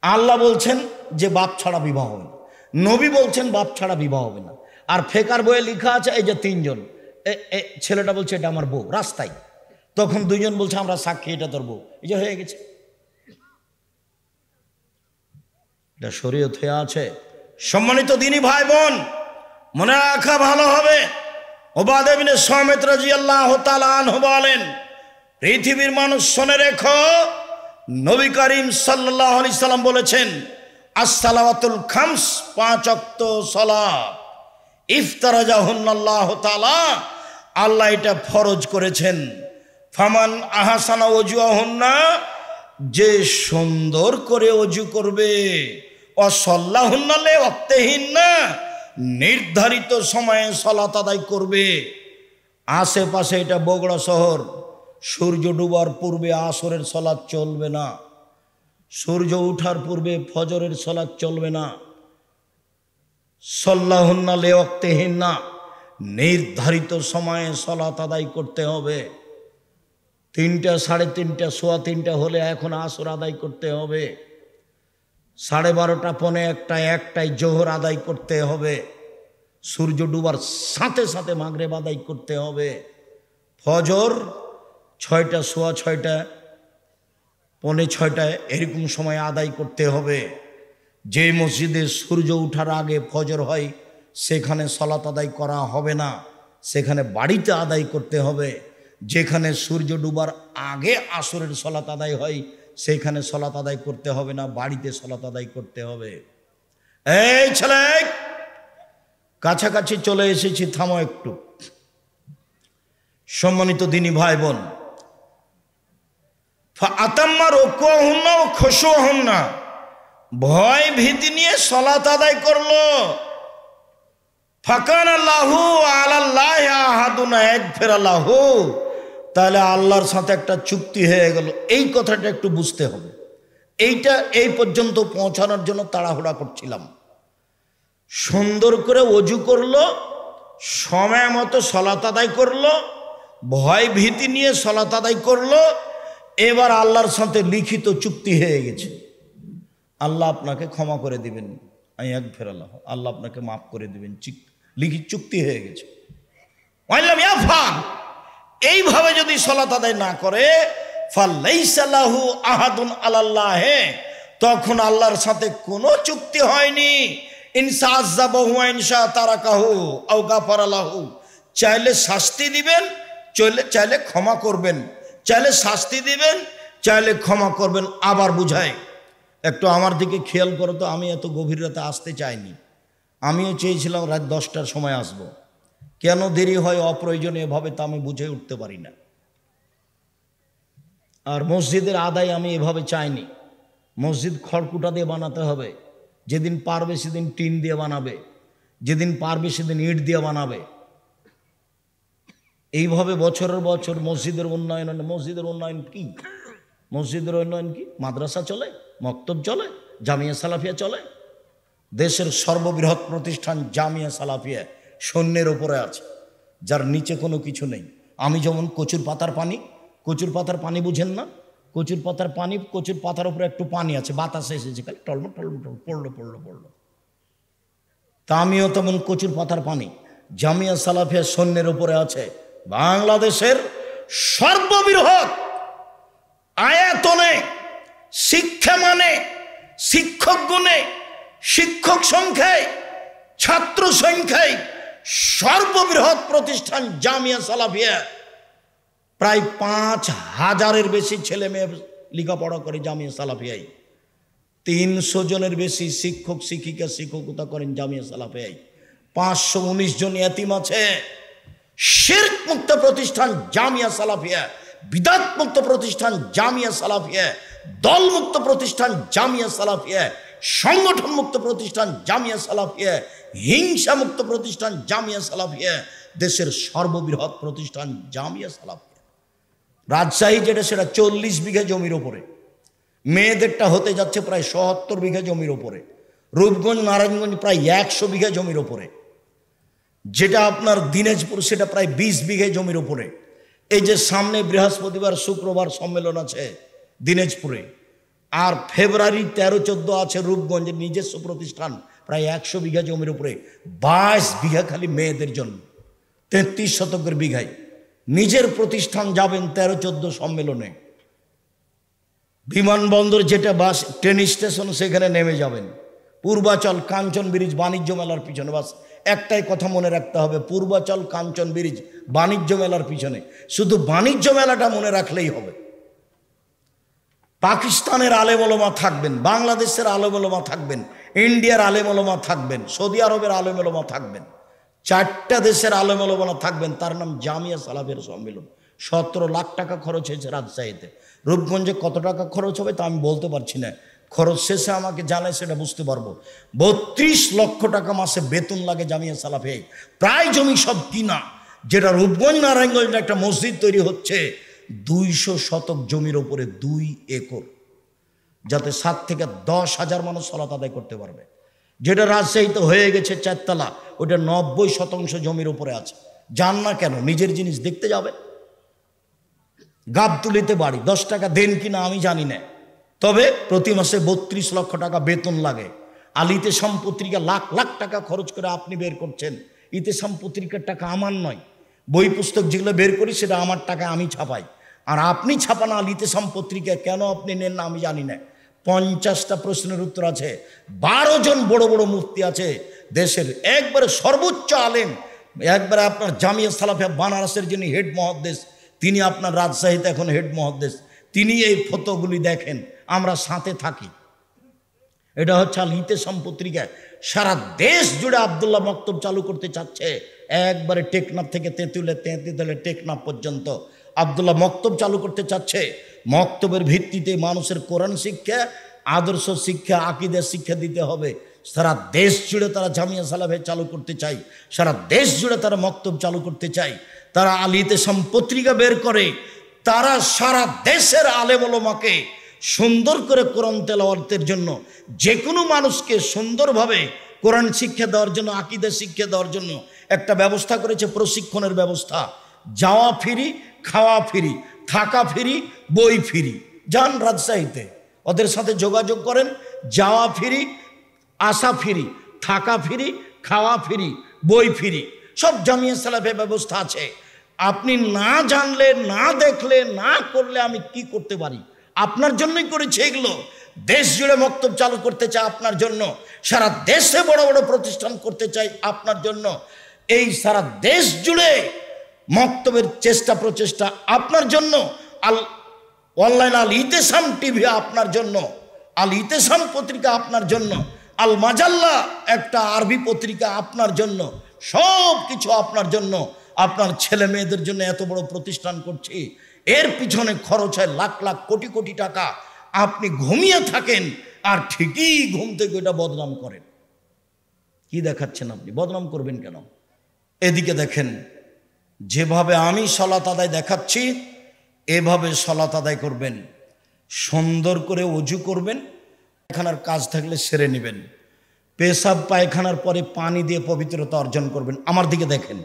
আল্লাহ বলছেন যে বাপ ছাড়া বিবাহ হবে না, নবী বলছেন বাপ ছাড়া বিবাহ হবে না। আর ফেকার বইয়ে লেখা আছে এই যে 3 জন, ছেলেটা বলছে এটা আমার বউ রাস্তায়, তখন 2 জন বলছে আমরা সাক্ষী এটা তোর বউ, এই যে হয়ে গেছে। এটা শরীয়ত হয়ে আছে। সম্মানিত দিনী ভাই বোন, মনে রাখা ভালো হবে। ওবাদা ইবনে সামিত রাদিয়াল্লাহু তাআলা আনহু বলেন, পৃথিবীর মানুষ শুনে রেখো, নবী করিম সাল্লাল্লাহু আলাইহি সাল্লাম বলেছেন as-salawatul khams, 5 ওয়াক্ত সালাত, ইফতারাজাহুন্নাল্লাহু তাআলা, আল্লাহ এটা ফরজ করেছেন। ফামান আহসানা ওযুহুন্না, যে সুন্দর করে ওযু করবে, ওয়াসাল্লাহুন্না লিওয়াক্তিহিন্না, নির্ধারিত সময়ে সালাত আদায় করবে। আশেপাশে এটা বগুড়া শহর, সূর্য ডুবার পূর্বে আসরের সালাত চলবে না, সূর্য ওঠার পূর্বে ফজরের সালাত চলবে না। সাল্লাহুন্না লিওয়াক্তিহিন্না, নির্ধারিত সময়ে সালাত আদায় করতে হবে। 3টা, 3:30, 3:15 হলে এখন আসর আদায় করতে হবে। 12:30, 1:45, 1টায় জোহর আদায় করতে হবে। সূর্য ডুবার সাথে সাথে মাগরিব আদায় করতে হবে। ফজর 6টা, 6:15, 5:45 এরকম সময় আদায় করতে হবে। যে মসজিদে সূর্য ওঠার আগে ফজর হয় সেখানে সালাত আদায় করা হবে না, সেখানে বাড়িতে আদায় করতে হবে। যেখানে সূর্য ডুবার আগে আসরের সালাত আদায় হয় সেখানে সালাত আদায় করতে হবে না, বাড়িতে সালাত আদায় করতে হবে। এই ছেলে, কাছাকাছি চলে এসেছি, থামো একটু। সম্মানিত দিনী ভাই বোন, ফাতাম্মা রুকুহুন্না ওয়া খুশুহুন্না, ভয় ভীতি নিয়ে সালাত আদায় করলো। ফাকানা লাহু আলাল্লাহি আহাদুন ইয়াগফিরা লাহু, তাহলে আল্লাহর সাথে একটা চুক্তি হয়ে গেল। এই কথাটা একটু বুঝতে হবে। এইটা এই পর্যন্ত পৌঁছানোর জন্য তাড়াহুড়া করছিলাম। সুন্দর করে ওযু করলো, সময় মতো সালাত আদায় করলো, ভয় ভীতি নিয়ে সালাত আদায় করলো। এবার আল্লাহর সাথে লিখিত চুক্তি হয়ে গেছে, আল্লাহ আপনাকে ক্ষমা করে দিবেন, ইয়াগফিরা লাহু, আল্লাহ আপনাকে মাফ করে দিবেন, লিখিত চুক্তি হয়ে গেছে। ওয়াইলাম ইয়াফআল, এইভাবে যদি সালাত আদায় না করে, ফালাইসা লাহু আহাদুন আলাল্লাহি, তখন আল্লাহর সাথে কোনো চুক্তি হয়নি। ইনসা আযাবাহু ওয়া ইনসা তারাকাহু আও গাফারা লাহু, চাইলে শাস্তি দিবেন, চাইলে ক্ষমা করবেন, চাইলে শাস্তি দিবেন, চাইলে ক্ষমা করবেন। আবার বুঝায়, একটু আমার দিকে খেয়াল করো তো, আমি এত গভীর রাতে আসতে চাইনি। আমিও চেয়েছিলাম রাত 10টার সময় আসব, কেন দেরি হয় অপ্রয়োজনীয়ভাবে তা আমি বুঝে উঠতে পারি না। আর মসজিদের আদায় আমি এভাবে চাইনি। মসজিদ খড়কুটা দিয়ে বানাতে হবে, যেদিন পারবে সেদিন টিন দিয়ে বানাবে, যেদিন পারবে সেদিন ইট দিয়ে বানাবে। এইভাবে বছরের বছর মসজিদের উন্নয়ন। মসজিদের উন্নয়ন কি? মসজিদের উন্নয়ন কি? মাদ্রাসা চলে, মক্তব চলে, জামিয়া সালাফিয়া চলে। দেশের সর্ববৃহৎ প্রতিষ্ঠান জামিয়া সালাফিয়া শূন্যের ওপরে আছে, যার নিচে কোনো কিছু নেই। আমি যেমন কচুর পাতার পানি, কচুর পাতার পানি বুঝেন না? কচুর পাতার পানি, কচুর পাতার উপরে একটু পানি আছে, বাতাসে এসেছে, খালি টলমট টলমট পড়লো পড়লো পড়লো। তা আমিও তেমন কচুর পাতার পানি, জামিয়া সালাফিয়া শূন্যের উপরে আছে। বাংলাদেশের সর্ববৃহৎ আয়তনে, শিক্ষা মানে, শিক্ষক গুণে, শিক্ষক সংখ্যায়, ছাত্র সংখ্যায় সর্ববৃহৎ প্রতিষ্ঠান জামিয়া সালাফিয়া। প্রায় 5000-এর বেশি ছেলে মেয়ে লেখাপড়া করে জামিয়া সালাফিয়ায়। 300 জনের বেশি শিক্ষক শিক্ষিকা শিক্ষকতা করেন জামিয়া সালাফিয়ায়। 519 জন এতিম আছে। শিরক মুক্ত প্রতিষ্ঠান জামিয়া সালাফিয়া, বিদআত মুক্ত প্রতিষ্ঠান জামিয়া সালাফিয়া, দল মুক্ত প্রতিষ্ঠান জামিয়া সালাফিয়া, সংগঠন মুক্ত প্রতিষ্ঠান জামিয়া সালাফিয়া, হিংসা মুক্ত প্রতিষ্ঠান জামিয়া সালাফিয়া, দেশের সর্ববৃহৎ প্রতিষ্ঠান জামিয়া সালাফিয়া। রাজশাহী যেটা, সেটা 40 বিঘা জমির ওপরে, মেয়েদেরটা হতে যাচ্ছে প্রায় ৭০ বিঘা জমির ওপরে। রূপগঞ্জ নারায়ণগঞ্জ প্রায় 100 বিঘা জমির ওপরে। যেটা আপনার দিনাজপুর, সেটা প্রায় 20 বিঘা জমির ওপরে। এই যে সামনে বৃহস্পতিবার শুক্রবার সম্মেলন আছে দিনাজপুরে, আর ফেব্রুয়ারি 13-14 আছে রূপগঞ্জের নিজস্ব প্রতিষ্ঠান প্রায় 100 বিঘা জমির উপরে। 22 বিঘা খালি মেয়েদের জন্য, 33 শতকের বিঘায় নিজের প্রতিষ্ঠান যাবেন 13-14 সম্মেলনে। বিমানবন্দর যেটা বাস ট্রেন স্টেশন, সেখানে নেমে যাবেন। পূর্বাচল কাঞ্চন ব্রিজ বাণিজ্য মেলার পিছনে, বাস একটাই কথা মনে রাখতে হবে, পূর্বাচল কাঞ্চন ব্রিজ বাণিজ্য মেলার পিছনে। শুধু বাণিজ্য মেলাটা মনে রাখলেই হবে। পাকিস্তানের আলেম ওলামা থাকবেন, বাংলাদেশের আলেম ওলামা থাকবেন, ইন্ডিয়ার আলেম ওলামা থাকবেন, সৌদি আরবের আলেম ওলামা থাকবেন, 4টা দেশের আলেম ওলামা থাকবেন। তার নাম জামিয়া সালাফিয়ার সম্মেলন। 17 লাখ টাকা খরচ হয়েছে রাজশাহীতে। রূপগঞ্জে কত টাকা খরচ হবে তা আমি বলতে পারছি না, খরচ শেষে আমাকে জানায় সেটা বুঝতে পারবো। 32 লক্ষ টাকা মাসে বেতন লাগে জামিয়া সালাফিয়ায়। প্রায় জমি সব কিনা। যেটা রূপগঞ্জ নারায়ণগঞ্জে একটা মসজিদ তৈরি হচ্ছে 200 শতক জমির ওপরে 2 একর, যাতে 7 থেকে 10,000 মানুষ সালাত আদায় করতে পারবে। যেটা রাজশাহীতে হয়ে গেছে 4 তলা, ওটা 90% জমির উপরে আছে। যান না কেন? নিজের জিনিস দেখতে যাবে। গাবতুলিতে বাড়ি, 10 টাকা দেন কিনা আমি জানি না, তবে প্রতি মাসে 32 লক্ষ টাকা বেতন লাগে। আর ইতেসাম পত্রিকা লাখ লাখ টাকা খরচ করে আপনি বের করছেন। ইতেসাম পত্রিকার টাকা আমার নয়, বই পুস্তক যেগুলো বের করি সেটা আমার টাকা, আমি ছাপাই। আর আপনি ছাপান আল ইতেসাম পত্রিকা, কেন আপনি নেন না আমি জানি না। 50টা প্রশ্নের উত্তর আছে। 12 জন বড় বড় মুফতি আছে দেশের, একবারে সর্বোচ্চ আলেম। একবারে আপনার জামিয়া সালাফিয়া বানারসের যিনি হেড মহাদ্দেশ, তিনি আপনার রাজশাহীতে এখন হেড মহাদ্দেশ, তিনি এই ফতোগুলি দেখেন, আমরা সাথে থাকি। এটা হচ্ছে আল ইতেসাম পত্রিকা। সারা দেশ জুড়ে আব্দুল্লাহ মক্তব চালু করতে চাচ্ছে। একবারে টেকনাফ থেকে তেঁতুলে, তেঁতুলে টেকনাফ পর্যন্ত আব্দুল্লাহ মক্তব চালু করতে চাচ্ছে। মক্তবের ভিত্তিতে মানুষের কোরআন শিক্ষা, আদর্শ শিক্ষা, আকীদা শিক্ষা দিতে হবে। সারা দেশ জুড়ে তারা জামিয়া সালাফিয়া চালু করতে চায়, সারা দেশ জুড়ে তারা মক্তব চালু করতে চায়। তারা আল ইতেসাম পত্রিকা বের করে, তারা সারা দেশের আলেম ওলামাকে সুন্দর করে কোরআন তেলাওয়াতের জন্য, যে কোনো মানুষকে সুন্দরভাবে কোরআন শিক্ষা দেওয়ার জন্য, আকীদা শিক্ষা দেওয়ার জন্য একটা ব্যবস্থা করেছে, প্রশিক্ষণের ব্যবস্থা। যাওয়া ফ্রি, খাওয়া ফ্রি, থাকা ফ্রি, বই ফ্রি। যান রাজশাহীতে, ওদের সাথে যোগাযোগ করেন। যাওয়া ফ্রি, আসা ফ্রি, থাকা ফ্রি, খাওয়া ফ্রি, বই ফ্রি, সব জামিয়া সালাফিয়া ব্যবস্থা আছে। আপনি না জানলে, না দেখলে, না করলে আমি কি করতে পারি? আপনার জন্যই করেছে এগুলো। দেশ জুড়ে মক্তব চালু করতে চাই আপনার জন্য, সারা দেশে বড় বড় প্রতিষ্ঠান করতে চাই আপনার জন্য। এই সারা দেশ জুড়ে মক্তবের চেষ্টা প্রচেষ্টা আপনার জন্য। অনলাইন আল ইতেসাম টিভি আপনার জন্য, আল ইতেসাম পত্রিকা আপনার জন্য। আল মাজাল্লা একটা আরবি পত্রিকা আপনার জন্য, সব কিছু আপনার জন্য, আপনার ছেলে মেয়েদের জন্য এত বড় প্রতিষ্ঠান করছি, এর পিছনে খরচ হয় লাখ লাখ কোটি কোটি টাকা। আপনি ঘুমিয়ে থাকেন আর ঠিকই ঘুম থেকে ওইটা বদনাম করেন। কি দেখাচ্ছেন আপনি? বদনাম করবেন কেন? এদিকে দেখেন, যেভাবে আমি সালাত আদায় দেখাচ্ছি এভাবে সালাত আদায় করবেন। সুন্দর করে ওযু করবেন, পায়খানার কাজ থাকলে সেরে নেবেন। পেশাব পায়খানার পরে পানি দিয়ে পবিত্রতা অর্জন করবেন। আমার দিকে দেখেন,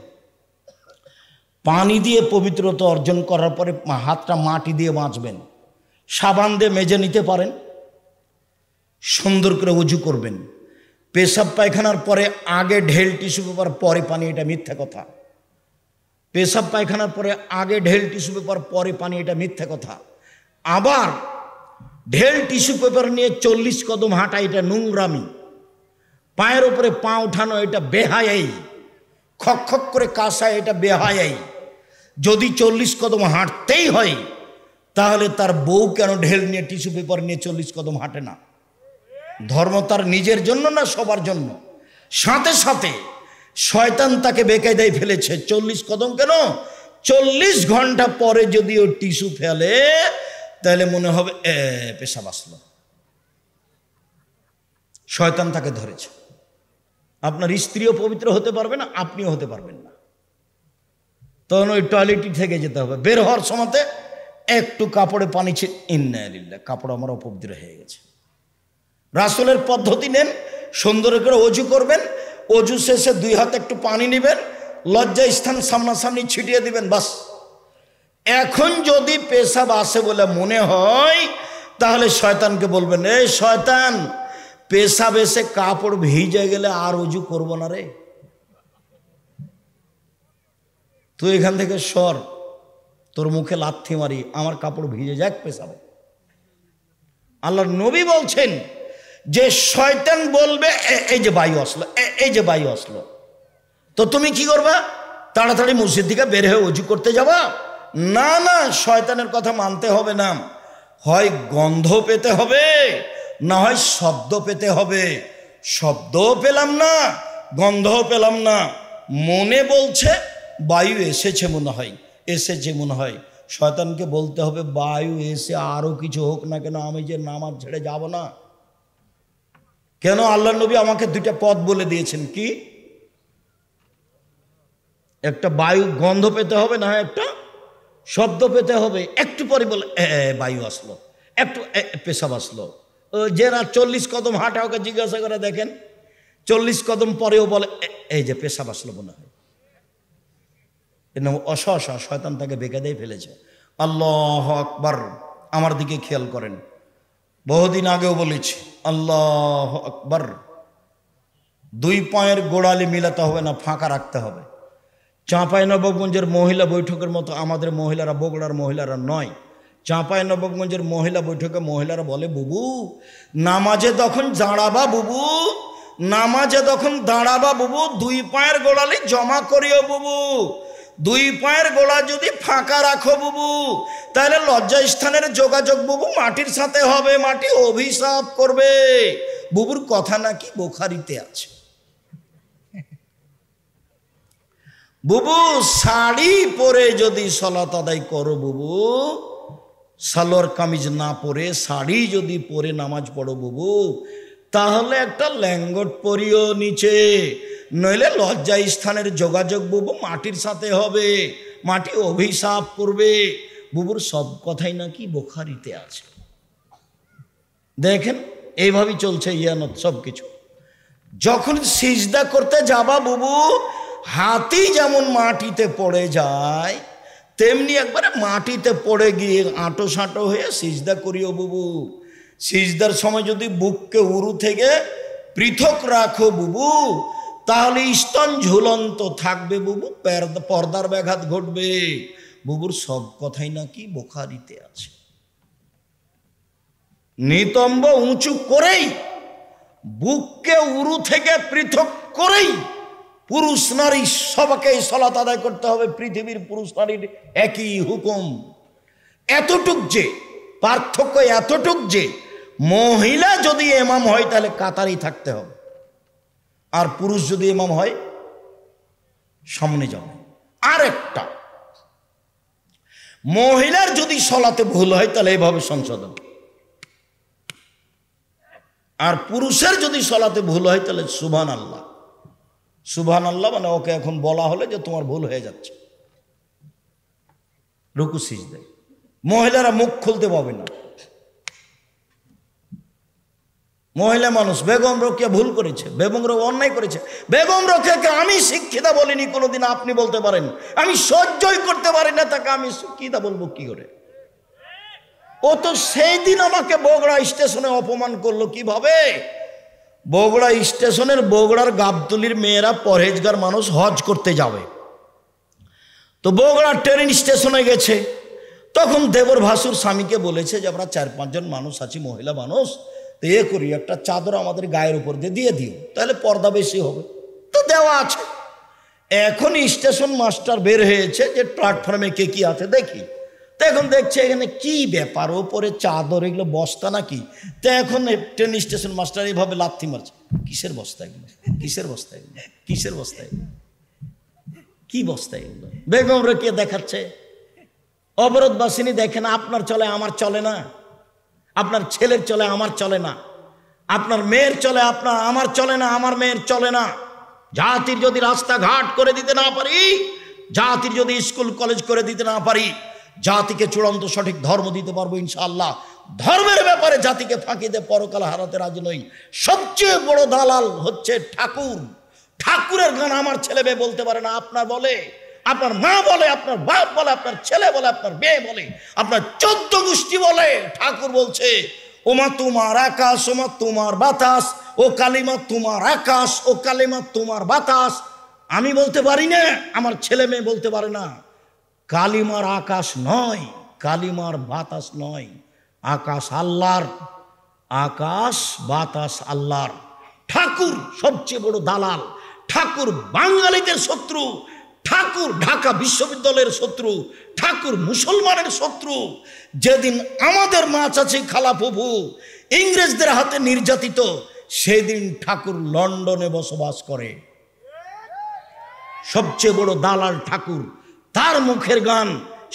পানি দিয়ে পবিত্রতা অর্জন করার পরে হাতটা মাটি দিয়ে মাজবেন, সাবান দিয়ে মেজে নিতে পারেন। সুন্দর করে ওযু করবেন। পেশাব পায়খানার পরে আগে ঢেল টিস্যু পেপার পরে পানি, এটা মিথ্যা কথা। পেশাব পায়খানার পরে আগে ঢেল টিস্যু পেপার পরে পানি, এটা মিথ্যা কথা। আবার ঢেল টিস্যু পেপার নিয়ে 40 কদম হাঁটা, এটা নোংরামি। পায়ের উপরে পা উঠানো, এটা বেহায়াই। খক খক করে কাশা, এটা বেহায়াই। যদি 40 কদম হাঁটতেই হয় তাহলে তার বউ কেন ঢেল নিয়ে টিস্যু পেপার নিয়ে 40 কদম হাঁটে না? ধর্ম তার নিজের জন্য না সবার জন্য? সাথে সাথে শয়তান তাকে বেকায়দায় ফেলেছে। 40 কদম কেন, 40 ঘন্টা পরে যদি ও টিস্যু ফেলে তাহলে মনে হবে পেশাব আসলো। শয়তান তাকে ধরেছে। আপনার স্ত্রীও পবিত্র হতে পারবে না, আপনিও হতে পারবেন না। তখন ওই টয়লেটই থেকে যেতে হবে। বের হওয়ার সময়তে একটু কাপড়ে পানি ইন্না লিল্লাহ, কাপড় আমার অপবিত্র হয়ে গেছে। রাসূলের পদ্ধতি নেন, সুন্দর করে ওযু করবেন। ওযু শেষে 2 হাতে একটু পানি নেবেন, লজ্জা স্থান সামনাসামনি ছিটিয়ে দিবেন, বাস। এখন যদি পেশাব আসে বলে মনে হয় তাহলে শয়তানকে বলবেন, এই শয়তান, পেশাব এসে কাপড় ভিজে গেলে আর ওযু করবো না রে, তুই এখান থেকে সর, তোর মুখে লাথি মারি, আমার কাপড় ভিজে যাক পেশাবে। আল্লাহর নবী বলছেন যে শয়তান বলবে এই যে বায়ু আসলো, এই যে বায়ু আসলো, তো তুমি কি করবা? তাড়াতাড়ি মসজিদ থেকে বের হয়ে ওযু করতে যাবা? না না, শয়তানের কথা মানতে হবে না। হয় গন্ধ পেতে হবে, না হয় শব্দ পেতে হবে। শব্দও পেলাম না, গন্ধও পেলাম না, মনে বলছে বায়ু এসেছে মনে হয়, এসেছে মনে হয়। শয়তানকে বলতে হবে, বায়ু এসে আরো কিছু হোক না কেন, আমি যে নামাজ ছেড়ে যাব না। কেন? আল্লাহ নবী আমাকে 2টা পথ বলে দিয়েছেন। কি? একটা বায়ু গন্ধ পেতে হবে, না একটা শব্দ পেতে হবে। একটু পরে বলে বায়ু আসলো, একটু পেশাব আসলো। যারা 40 কদম হাঁটা, ওকে জিজ্ঞাসা করে দেখেন, 40 কদম পরেও বলে এই যে পেশাব আসলো মনে হয়। অসহসা শয়তান তাকে বেকায়দায় ফেলেছে। আল্লাহু আকবার। আমার দিকে খেয়াল করেন, বহুদিন আগেও বলেছি, আল্লাহু আকবার। 2 পায়ের গোড়ালি মিলাতে হবে না, ফাঁকা রাখতে হবে। চাঁপাইনবাবগঞ্জের মহিলা বৈঠকের মতো আমাদের মহিলারা, বগুড়ার মহিলারা নয়। চাঁপাইনবাবগঞ্জের মহিলা বৈঠকে মহিলারা বলে, বুবু নামাজে তখন দাঁড়াবা, বুবু নামাজে তখন দাঁড়াবা, বুবু 2 পায়ের গোড়ালি জমা করিও, বুবু 2 পায়ের গোড়া যদি ফাঁকা রাখো বুবু, তাহলে লজ্জা স্থানের যোগাযোগ বুবু মাটির সাথে হবে, মাটি অভিশাপ করবে। বুবুর কথা নাকি বুখারীতে আছে। বুবু শাড়ি পরে যদি সালাত আদায় করো, বুবু সালোয়ার কামিজ না পরে শাড়ি যদি পরে নামাজ পড়ো বুবু, তাহলে একটা ল্যাঙ্গট পরিও নিচে, নইলে লজ্জা স্থানের যোগাযোগ বুবু মাটির সাথে হবে, মাটি অভিশাপ করবে। বুবুর সব কথাই নাকি বুখারীতে আছে। দেখেন এইভাবেই চলছে ইয়ানত সব কিছু। যখন সিজদা করতে যাবা বুবু, হাতি যেমন মাটিতে পড়ে যায়, তেমনি একবারে মাটিতে পড়ে গিয়ে আঁটো সাঁটো হয়ে সিজদা করিও বুবু। সিজদার সময় যদি বুককে উরু থেকে পৃথক রাখো বুবু, তাহলে স্তন ঝুলন্ত থাকবে বুবু, পর্দার ব্যাঘাত ঘটবে। বুবুর সব কথাই নাকি বুখারীতে আছে। নিতম্ব উঁচু করেই, বুককে উরু থেকে পৃথক করেই পুরুষ নারী সবাইকেই সালাত আদায় করতে হবে। পৃথিবীর পুরুষ নারীর একই হুকুম। এতটুক যে পার্থক্য, এতটুক যে মহিলা যদি ইমাম হয় তাহলে কাতারেই থাকতে হবে, আর পুরুষ যদি ইমাম হয় সামনে যাবে। আরেকটা, মহিলার যদি সলাতে ভুল হয় তাহলে এইভাবে সংশোধন, আর পুরুষের যদি সলাতে ভুল হয় তাহলে সুবহান আল্লাহ। সুবহান আল্লাহ মানে ওকে এখন বলা হলে যে তোমার ভুল হয়ে যাচ্ছে, রুকু সিজদা। মহিলারা মুখ খুলতে পাবে না। মহিলা মানুষ, বেগম রোকেয়া ভুল করেছে, বেগম রোকেয়া অন্যায় করেছে। বেগম রোকেয়াকে আমি শিক্ষিতা বলিনি কোনোদিন, আপনি বলতে পারেন। আমি সহ্যই করতে পারি না তাকে আমি শিক্ষিতা বলবো কি করে? ও তো সেই দিন আমাকে বগুড়া স্টেশনে অপমান করলো। কিভাবে? বগুড়া স্টেশনের, বগুড়ার গাবতলির মেয়েরা পরহেজগার মানুষ, হজ করতে যাবে। তো বগুড়া ট্রেন স্টেশনে গেছে, তখন দেবর ভাসুর স্বামীকে বলেছে যে আমরা 4-5 জন মানুষ আছি, মহিলা মানুষ, তো এ করি একটা চাদর আমাদের গায়ের উপর দিয়ে দিও, তাহলে পর্দা বেশি হবে। তো দেওয়া আছে। এখন স্টেশন মাস্টার বের হয়েছে যে প্ল্যাটফর্মে কে কি আছে দেখি। তো এখন দেখছে এখানে কি ব্যাপার, ওপরে চাদর, এগুলো বস্তা নাকি? তো এখন ট্রেন স্টেশন মাস্টার এইভাবে লাথি মারছে, কিসের বস্তা এগুলো, কিসের বস্তা এগুলো, কিসের বস্তা এগুলো, কি বস্তা এগুলো? বেগম রোকেয়া দেখাচ্ছে। অবরোধ বাসিনী দেখেন, আপনার চলে আমার চলে না, আপনার ছেলের চলে আমার চলে না, আপনার মেয়ের চলে আমার চলে না, আমার মেয়ের চলে না। জাতির যদি রাস্তাঘাট করে দিতে না পারি, জাতির যদি স্কুল কলেজ করে দিতে না পারি, জাতিকে চূড়ান্ত সঠিক ধর্ম দিতে পারবো ইনশাআল্লাহ। ধর্মের ব্যাপারে জাতিকে ফাঁকি দিয়ে পরকাল হারাতে রাজি নই। সবচেয়ে বড় দালাল হচ্ছে ঠাকুর। ঠাকুরের গান আমার ছেলে মেয়ে বলতে পারে না, আপনার বলে, আপনার মা বলে, আপনার বাপ বলে, আপনার ছেলে বলে, আপনার মেয়ে বলে, আপনার 14 গোষ্ঠী বলে। ঠাকুর বলছে ওমা তোমার আকাশ, ওমা তোমার বাতাস, ও কালিমা তোমার আকাশ, ও কালিমা তোমার বাতাস। আমি বলতে পারি না, আমার ছেলে মেয়ে বলতে পারে না। কালিমার আকাশ নয়, কালিমার বাতাস নয়, আকাশ আল্লাহর, আকাশ বাতাস আল্লাহর। ঠাকুর সবচেয়ে বড় দালাল। ঠাকুর বাঙালিদের শত্রু, ঠাকুর ঢাকা বিশ্ববিদ্যালয়ের শত্রু, ঠাকুর মুসলমানের শত্রু। যেদিন আমাদের মা চাচি খালা ফুফু ইংরেজদের হাতে নির্যাতিত, সেদিন ঠাকুর লন্ডনে বসবাস করে। সবচেয়ে বড় দালাল ঠাকুর। তার মুখের গান,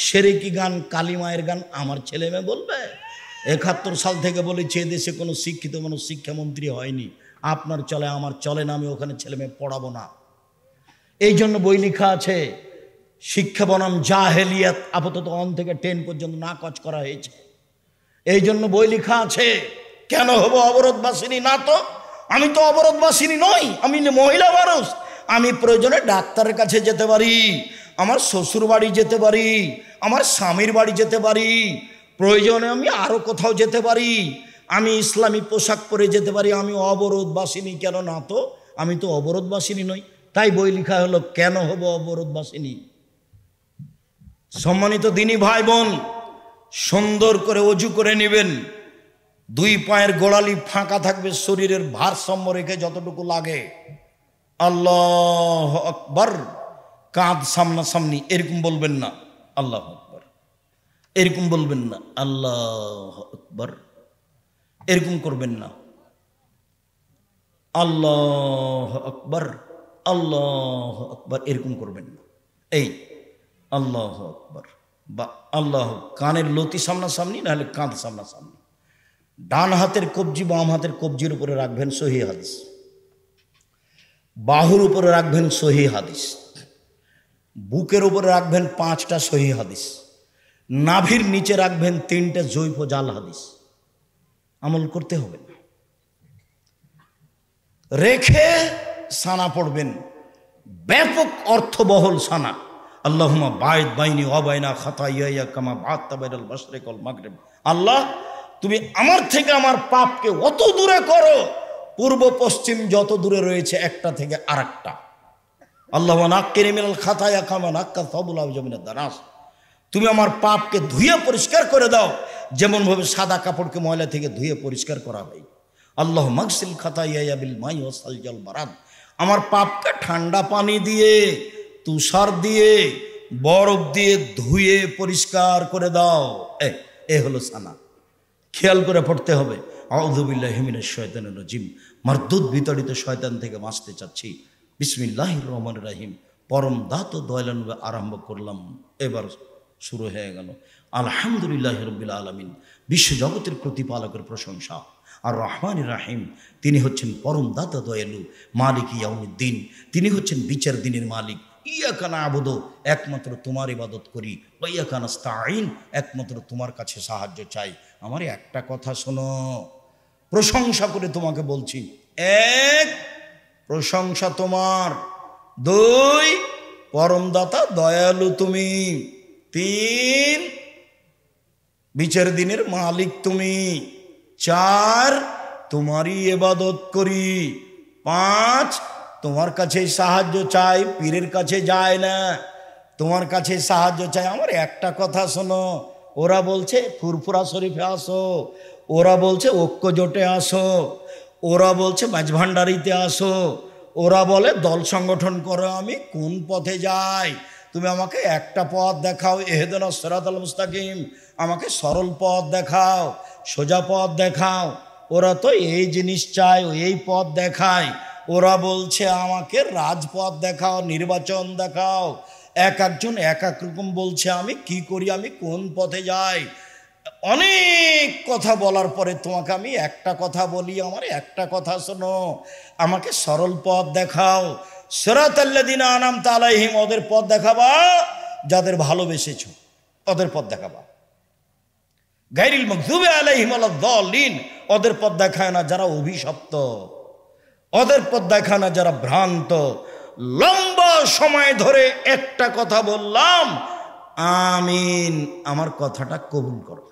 সেরেকি গান, কালিমায়ের গান আমার ছেলে মেয়ে বলবে? 71 সাল থেকে বলেছে এদেশে কোনো শিক্ষিত মানুষ শিক্ষামন্ত্রী হয়নি। আপনার চলে আমার চলে না, আমি ওখানে ছেলে মেয়ে পড়াবো না। এই জন্য বই লেখা আছে, শিক্ষা বনাম জাহেলিয়াত, আপাতত 1 থেকে 10 পর্যন্ত নাকচ করা হয়েছে। এই জন্য বই লেখা আছে। কেন হবো অবরোধবাসিনী? না তো, আমি তো অবরোধবাসিনী নই, আমি মহিলা মানুষ। আমি প্রয়োজনে ডাক্তারের কাছে যেতে পারি, আমার শ্বশুর বাড়ি যেতে পারি, আমার স্বামীর বাড়ি যেতে পারি, প্রয়োজনে আমি আরো কোথাও যেতে পারি, আমি ইসলামী পোশাক পরে যেতে পারি। আমি অবরোধবাসিনী কেন? না তো, আমি তো অবরোধবাসিনী নই। তাই বই লেখা হলো কেন হব অবরোধবাসিনী। সম্মানিত দিনী ভাই বোন, সুন্দর করে অজু করে নেবেন। 2 পায়ের গোড়ালি ফাঁকা থাকবে, শরীরের ভারসাম্য রেখে যতটুকু লাগে। আল্লাহু আকবার। কাঁধ সামনাসামনি, এরকম বলবেন না আল্লাহু আকবার, এরকম বলবেন না আল্লাহু আকবার, এরকম করবেন না আল্লাহু আকবার, আল্লাহু আকবার, এরকম করবেন না। এই আল্লাহু আকবার বা আল্লাহ, কানের লতি সামনাসামনি, নাহলে কাঁধ সামনাসামনি। ডান হাতের কবজি বাম হাতের কবজির উপরে রাখবেন, সহিহ হাদিস। বাহুর উপরে রাখবেন, সহিহ হাদিস। বুকের উপরে রাখবেন 5টা সহিহ হাদিস। নাভির নিচে রাখবেন 3টে জৈব জাল হাদিস। আমল করতে হবে না, রেখে সানা পড়বেন, ব্যাপক অর্থবহল সানা। আল্লাহুম্মা বাইদ বাইনি ওয়া বাইনা খাতায়ায়া কামা বা'আতা বাইনাল মাশরিক ওয়াল মাগরিব। আল্লাহ, তুমি আমার থেকে আমার পাপকে অত দূরে করো, পূর্ব পশ্চিম যত দূরে রয়েছে একটা থেকে আরেকটা। আল্লাহুম্মা নাক্কিনি মিনাল খাতায়া কামা নাক্কা সাবুল আওজামিনাদ দারাস। তুমি আমার পাপকে ধুয়ে পরিষ্কার করে দাও, যেমন ভাবে সাদা কাপড়কে ময়লা থেকে ধুয়ে পরিষ্কার করা হয়। আল্লাহ মাগসিল খাতায়া বিল মাই ওয়া সালজাল বারাদ। আমার পাপকে ঠান্ডা পানি দিয়ে, তুষার দিয়ে, বরফ দিয়ে ধুয়ে পরিষ্কার করে দাও। এ হলো সানা। খেয়াল করে পড়তে হবে। আউযু বিল্লাহি মিনাশ শাইতানির রাজিম, মারদুদ বিতাড়িত শয়তান থেকে বাঁচতে চাচ্ছি। বিসমিল্লাহির রহমানির রহিম, পরম দাত দয়ালু আরম্ভ করলাম। এবার শুরু হয়ে গেল। আলহামদুলিল্লাহি রাব্বিল আলামিন, বিশ্বজগতের প্রতিপালকের প্রশংসা। আর রহমানির রাহিম, তিনি হচ্ছেন পরম দাতা দয়ালু, মালিক ইয়াউমিদ্দিন, তিনি হচ্ছেন বিচার দিনের মালিক। ইয়াকা না'বুদু, একমাত্র তোমার ইবাদত করি। ওয়া ইয়াকা নাস্তাঈন, একমাত্র তোমার কাছে সাহায্য চাই। আমার একটা কথা শোনো, প্রশংসা করে তোমাকে বলছি। এক, প্রশংসা তোমার। দুই, পরমদাতা দয়ালু তুমি। তিন, বিচার দিনের মালিক তুমি। চার, তোমারই ইবাদত করি। পাঁচ, তোমার কাছে সাহায্য চাই, পীরের কাছে যায় না, তোমার কাছে সাহায্য চাই। আমার একটা কথা শোনো, ওরা বলছে ফুরফুরা শরীফে আসো, ওরা বলছে ঐক্য জোটে আসো, ওরা বলছে মাঝভান্ডারিতে আসো, ওরা বলে দল সংগঠন করো। আমি কোন পথে যাই? তুমি আমাকে একটা পথ দেখাও, ইহদিনাস সিরাতাল মুস্তাকিম, আমাকে সরল পথ দেখাও, সোজা পথ দেখাও। ওরা তো এই জিনিস চায়, এই পথ দেখায়। ওরা বলছে আমাকে রাজপথ দেখাও, নির্বাচন দেখাও। এক একজন এক এক রকম বলছে। আমি কি করি? আমি কোন পথে যাই? অনেক কথা বলার পরে তোমাকে আমি একটা কথা বলি, আমার একটা কথা শোনো, আমাকে সরল পথ দেখাও। সিরাতাল্লাযিনা আনআমতা আলাইহিম, ওদের পথ দেখাবা যাদের ভালোবেসেছো, ওদের পথ দেখাবা। গায়রিল মাগযুবি আলাইহিম ওয়ালাদ-দাল্লিন, ওদের পথ দেখায় না যারা অভিশপ্ত, ওদের পথ দেখায় না যারা ভ্রান্ত। লম্বা সময় ধরে একটা কথা বললাম, আমিন, আমার কথাটা কবুল করো।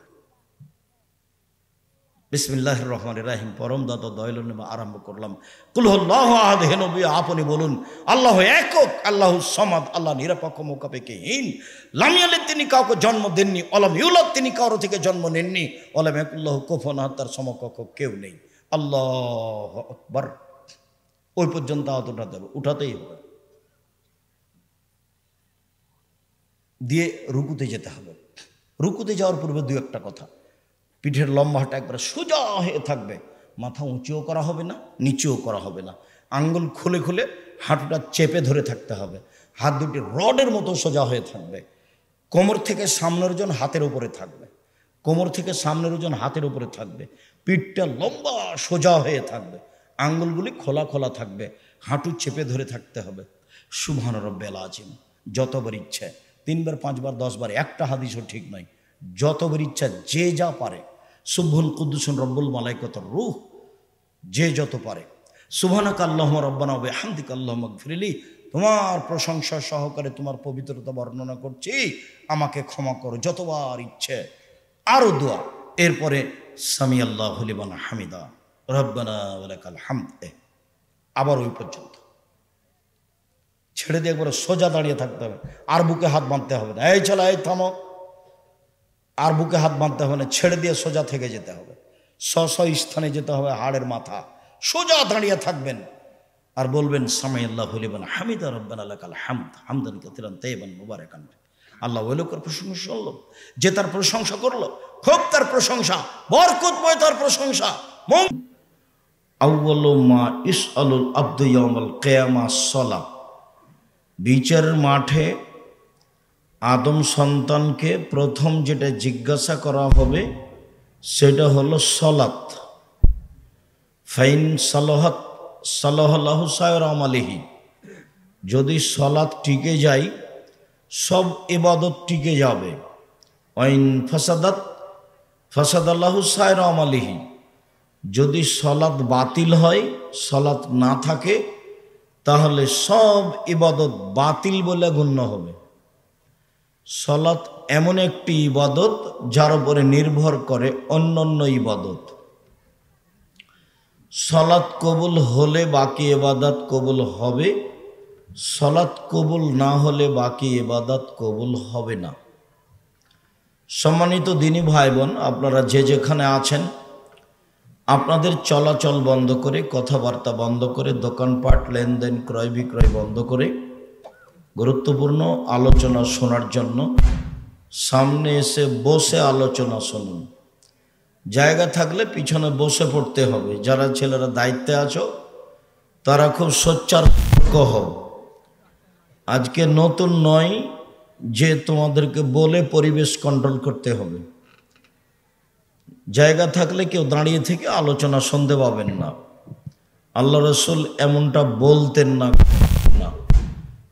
বিসমিল্লাহির রহমানির রহিম, পরম দাতা দয়ালু নামে আরম্ভ করলাম। কুল হুয়াল্লাহু আহাদ, হে নবী আপনি বলুন আল্লাহু একক, আল্লাহু সামাদ, আল্লাহ নিরপেক্ষ মুকাপেক্ষহীন। লাম ইয়ালিদ, তিনি কাউকে জন্ম দেননি। ওয়ালাম ইউলাদ, তিনি কারো থেকে জন্ম নেননি। ওয়ালাম ইয়াকুল্লাহু কুফুয়ান আহাদ, তার সমকক্ষ কেউ নেই। আল্লাহু আকবার। ওই পর্যন্ত আয়াতটা দেব, উঠাতেই হবে, দিয়ে রুকুতে যেতে হবে। রুকুতে যাওয়ার পূর্বে দু একটা কথা, পিঠের লম্বাটা একবার সোজা হয়ে থাকবে, মাথা উঁচুও করা হবে না, নিচুও করা হবে না। আঙ্গুল খুলে খুলে হাঁটুটা চেপে ধরে থাকতে হবে। হাত দুটি রডের মতো সোজা হয়ে থাকবে। কোমর থেকে সামনের ওজন হাতের উপরে থাকবে, কোমর থেকে সামনের ওজন হাতের উপরে থাকবে। পিঠটা লম্বা সোজা হয়ে থাকবে, আঙ্গুলগুলি খোলা খোলা থাকবে, হাঁটু চেপে ধরে থাকতে হবে। সুবহান রাব্বিল আযীম, যতবার ইচ্ছে 3 বার 5 বার 10 বার, একটা হাদিসও ঠিক নয়, যতবার ইচ্ছা যে যা পারে। সুবহুন কুদ্দুসুন রব্বুল মালাইকাতুর রূহ, যে যত পারে। সুবহানাকা আল্লাহুম্মা রাব্বানা ওয়া বিহামদিকা আল্লাহুম্মা গফিরলি, তোমার প্রশংসা সহকারে তোমার পবিত্রতা বর্ণনা করছি, আমাকে ক্ষমা করো, যতবার ইচ্ছে। আরও দোয়া, এরপরে সামি আল্লাহু লিমান হামিদা, রব্বানা ওয়া লাকাল হামদ। আবার ওই পর্যন্ত ছেড়ে দিয়ে একবার সোজা দাঁড়িয়ে থাকতে হবে। আর বুকে হাত বাঁধতে হবে না, এই চলো, এই থামো, আর বুকে হাত বাঁধতে হবে না, ছেড়ে দিয়ে সোজা থেকে যেতে হবে। স্ব স্থানে যেতে হবে, হাড়ের মাথা সোজা দাঁড়িয়ে থাকবেন আর বলবেন সামি আল্লাহু লিমান হামিদা, রব্বানা লাকাল হামদ, হামদান কাসীরান তাইয়িবান মুবারাকান। আল্লাহ ওই লোকের প্রশংসা শুনলো, যে তার প্রশংসা করলো, খুব তার প্রশংসা, বরকতময় তার প্রশংসা। আউয়ালু মা ইসআলুল আবদু ইয়াউমাল কিয়ামাহ সালাহ, বিচারের মাঠে আদম সন্তানকে প্রথম যেটা জিজ্ঞাসা করা হবে সেটা হলো সলাত। ফাইন সালাহাত সালাহু সায়র আমালিহি, যদি সলাত টিকে যায় সব ইবাদত টিকে যাবে। ওয়াইন ফাসাদাত ফাসাদাল্লাহু সায়র আমালিহি, যদি সলাত বাতিল হয়, সলাত না থাকে, তাহলে সব ইবাদত বাতিল বলে গণ্য হবে। সলাত এমন একটি ইবাদত যার উপরে নির্ভর করে অন্যান্য ইবাদত। সলাত কবুল হলে বাকি ইবাদত কবুল হবে, সলাত কবুল না হলে বাকি ইবাদত কবুল হবে না। সম্মানিত দিনী ভাই বোন, আপনারা যে যেখানে আছেন, আপনাদের চলাচল বন্ধ করে, কথাবার্তা বন্ধ করে, দোকানপাট লেনদেন ক্রয় বিক্রয় বন্ধ করে গুরুত্বপূর্ণ আলোচনা শোনার জন্য সামনে এসে বসে আলোচনা শুনুন। জায়গা থাকলে পিছনে বসে পড়তে হবে। যারা ছেলেরা দায়িত্বে আছো তারা খুব সোচ্চার হও। আজকে নতুন নয় যে তোমাদেরকে বলে পরিবেশ কন্ট্রোল করতে হবে। জায়গা থাকলে কেউ দাঁড়িয়ে থেকে আলোচনা শুনতে পাবেন না। আল্লাহ রসুল এমনটা বলতেন না।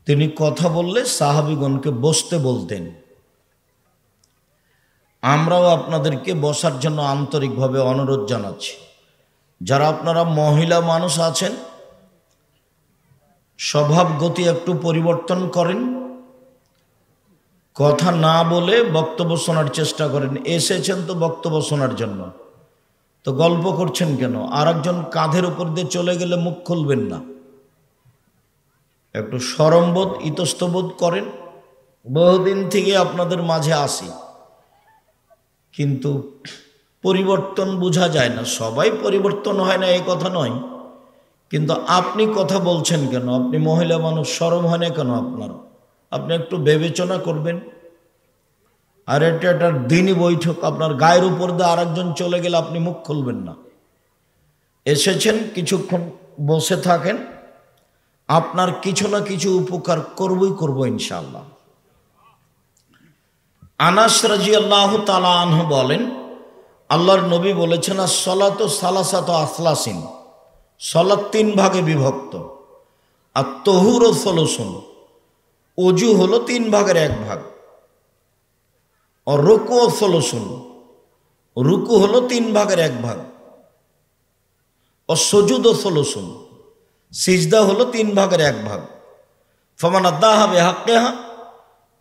তিনি কথা বললে সাহাবীগণকে বসতে বলতেন। আমরাও আপনাদেরকে বসার জন্য আন্তরিকভাবে অনুরোধ জানাচ্ছি। যারা আপনারা মহিলা মানুষ আছেন, স্বভাব গতি একটু পরিবর্তন করেন, কথা না বলে বক্তব্য শোনার চেষ্টা করেন। এসেছেন তো বক্তব্য শোনার জন্য, তো গল্প করছেন কেন? আর একজন কাঁধের উপর দিয়ে চলে গেলে মুখ খুলবেন না। একটু শরমবোধ ইতস্তবোধ করেন। বহুদিন থেকে আপনাদের মাঝে আসি, কিন্তু পরিবর্তন বোঝা যায় না। সবাই পরিবর্তন হয় না এই কথা নয়, কিন্তু আপনি কথা বলছেন কেন? আপনি মহিলা মানুষ, শরম হয় না কেন আপনার? আপনি একটু বিবেচনা করবেন। আর এটা একটা দিনই বৈঠক, আপনার গায়ের উপর দিয়ে আরেকজন চলে গেলে আপনি মুখ খুলবেন না। এসেছেন, কিছুক্ষণ বসে থাকেন, আপনার কিছু না কিছু উপকার করব ইনশাআল্লাহ। আনাস রাদিয়াল্লাহু তাআলা আনহু বলেন, আল্লাহর নবী বলেছেন, as-সালাতু সালাসাতু আসলাসিন, সালাত 3 ভাগে বিভক্ত। আর তহুরু সালাসুন, ওযু হলো 3 ভাগের 1 ভাগ। আর রুকু সালাসুন, রুকু হলো 3 ভাগের 1 ভাগ। আর সুজুদ সালাসুন, সিজদা হলো 3 ভাগের 1 ভাগ। ফামান আদাহা বিহাক্কিহা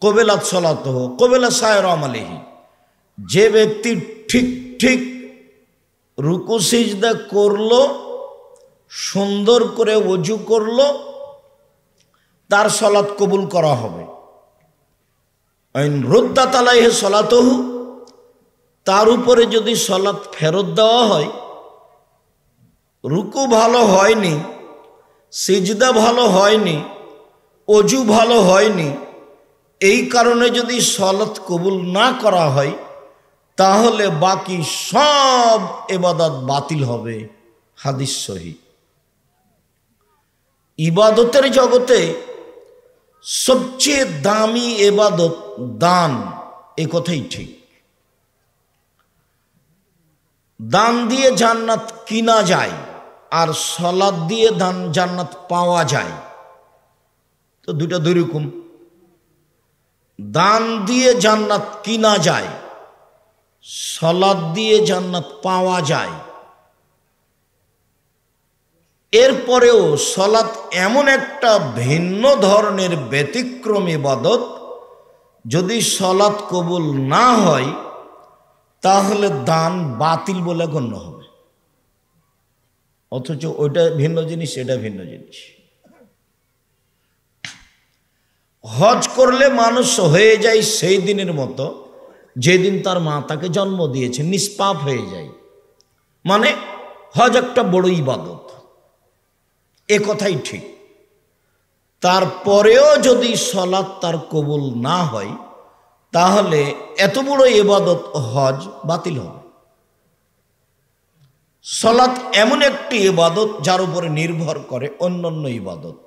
কবিলাত সালাতুহু কবিলা সায়র আমালিহি। যে ব্যক্তি ঠিক ঠিক রুকু সিজদা করলো, সুন্দর করে ওযু করলো, তার সালাত কবুল করা হবে। আইন রুদ্দাত আলাইহি সালাতুহু, তার উপরে যদি সালাত ফেরত দেওয়া হয়, রুকু ভালো হয়নি, সিজদা ভালো হয়নি, ওযু ভালো হয়নি, এই কারণে যদি সালাত কবুল না করা হয়, তাহলে বাকি সব ইবাদত বাতিল হবে। হাদিস সহিহ। ইবাদতের জগতে সবচেয়ে দামি ইবাদত দান, এ কথাই ঠিক। দান দিয়ে জান্নাত কিনা যায়, আর সালাত দিয়ে জান্নাত পাওয়া যায়। তো দুইটা দুই রকম। দান দিয়ে জান্নাত কিনা যায়, সালাত দিয়ে জান্নাত পাওয়া যায়। এরপরেও সালাত এমন একটা ভিন্ন ধরনের ব্যতিক্রমী ইবাদত, যদি সালাত কবুল না হয় তাহলে দান বাতিল বলে গণ্য হবে। অথচ ওইটা ভিন্ন জিনিস, এটা ভিন্ন জিনিস। হজ করলে মানুষ হয়ে যায় সেই দিনের মতো যেদিন তার মা তাকে জন্ম দিয়েছে, নিষ্পাপ হয়ে যায়। মানে হজ একটা বড় ইবাদত, এ কথাই ঠিক। তারপরেও যদি সালাত তার কবুল না হয়, তাহলে এত বড় ইবাদত হজ বাতিল হবে। সালাত এমন একটি ইবাদত যার উপরে নির্ভর করে অন্যান্য ইবাদত।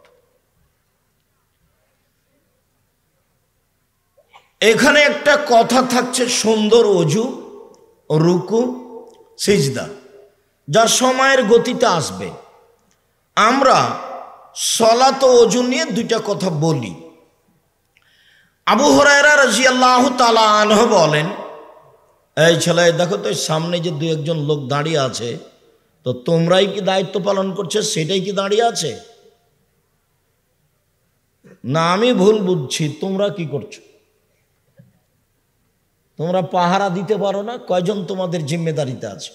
এখানে একটা কথা থাকছে, সুন্দর ওযু, রুকু, সিজদা, যা সময়ের গতিতে আসবে। আমরা সালাত ও ওযু নিয়ে দুইটা কথা বলি। আবু হুরায়রা রাদিয়াল্লাহু তাআলা আনহু বলেন, এই ছেলে দেখো তো সামনে যে 2-1 লোক দাঁড়িয়ে আছে, তো তোমরাই কি দায়িত্ব পালন করছো? সেটাই কি দাঁড়িয়ে আছে? না আমি ভুল বুঝছি? তোমরা কি করছো? তোমরা পাহারা দিতে পারো না? কয়জন তোমাদের জিম্মেদারিতে আছে?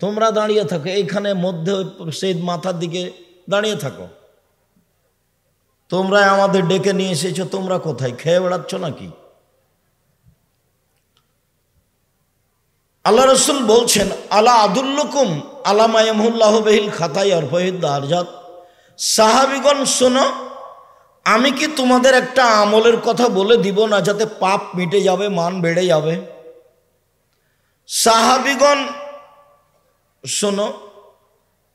তোমরা দাঁড়িয়ে থাকো এইখানে মধ্যে, সেই মাথার দিকে দাঁড়িয়ে থাকো। তোমরা আমাদের ডেকে নিয়ে এসেছো, তোমরা কোথায়? খেয়ে বেড়াচ্ছ নাকি? আল্লাহ রাসূল বলছেন, আলা আদুল্লুকুম আলা মা ইয়ামহুল্লাহু বিহিল খাতায়া ওয়া ইয়ারফাউদ দারজাত। সাহাবীগণ শোনো, আমি কি তোমাদের একটা আমলের কথা বলে দিব না, যাতে পাপ মিটে যাবে, মান বেড়ে যাবে? সাহাবীগণ শোনো,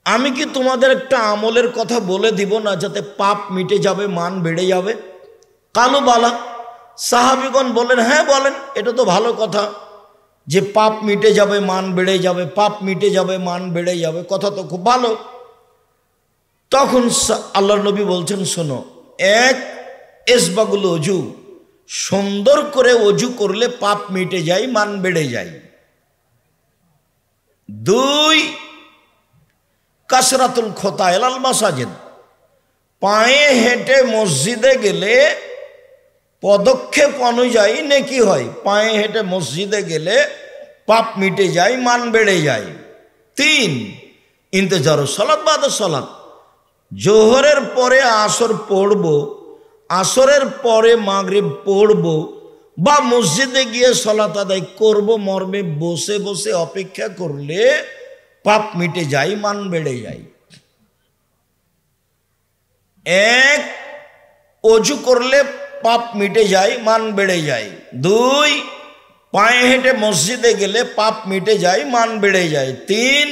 আমি কি তোমাদের একটা আমলের কথা বলে দিব না যাতে পাপ মিটে যাবে, মান বেড়ে যাবে? কালু বালা, সাহাবীগণ বলেন হ্যাঁ বলেন, এটা তো ভালো কথা যে পাপ মিটে যাবে, মান বেড়ে যাবে, পাপ মিটে যাবে, মান বেড়ে যাবে, কথা তো খুব ভালো। তখন আল্লাহর নবী বলছেন শোনো, এক, ইসবাগুল অজু, সুন্দর করে অজু করলে পাপ মিটে যায়, মান বেড়ে যায়। দুই, কাসরাতুল খোতা এলাল মাসাজিদ, পায়ে হেঁটে মসজিদে গেলে পদক্ষেপ অনুযায়ী নেকি হয়, পায়ে হেঁটে মসজিদে গেলে পাপ মিটে যায়, মান বেড়ে যায়। তিন, ইন্তজারু সালাত বাদে সালাত, জোহরের পরে আসর পড়ব, আসরের পরে মাগরিব পড়ব, বা মসজিদে গিয়ে সালাত আদায় করব, মর্মে বসে বসে অপেক্ষা করলে পাপ মিটে যায়, মান বেড়ে যায়। এক, অজু করলে পাপ মিটে যায়, মান বেড়ে যায়। দুই, পায়ে হেঁটে মসজিদে গেলে পাপ মিটে যায়, মান বেড়ে যায়। তিন,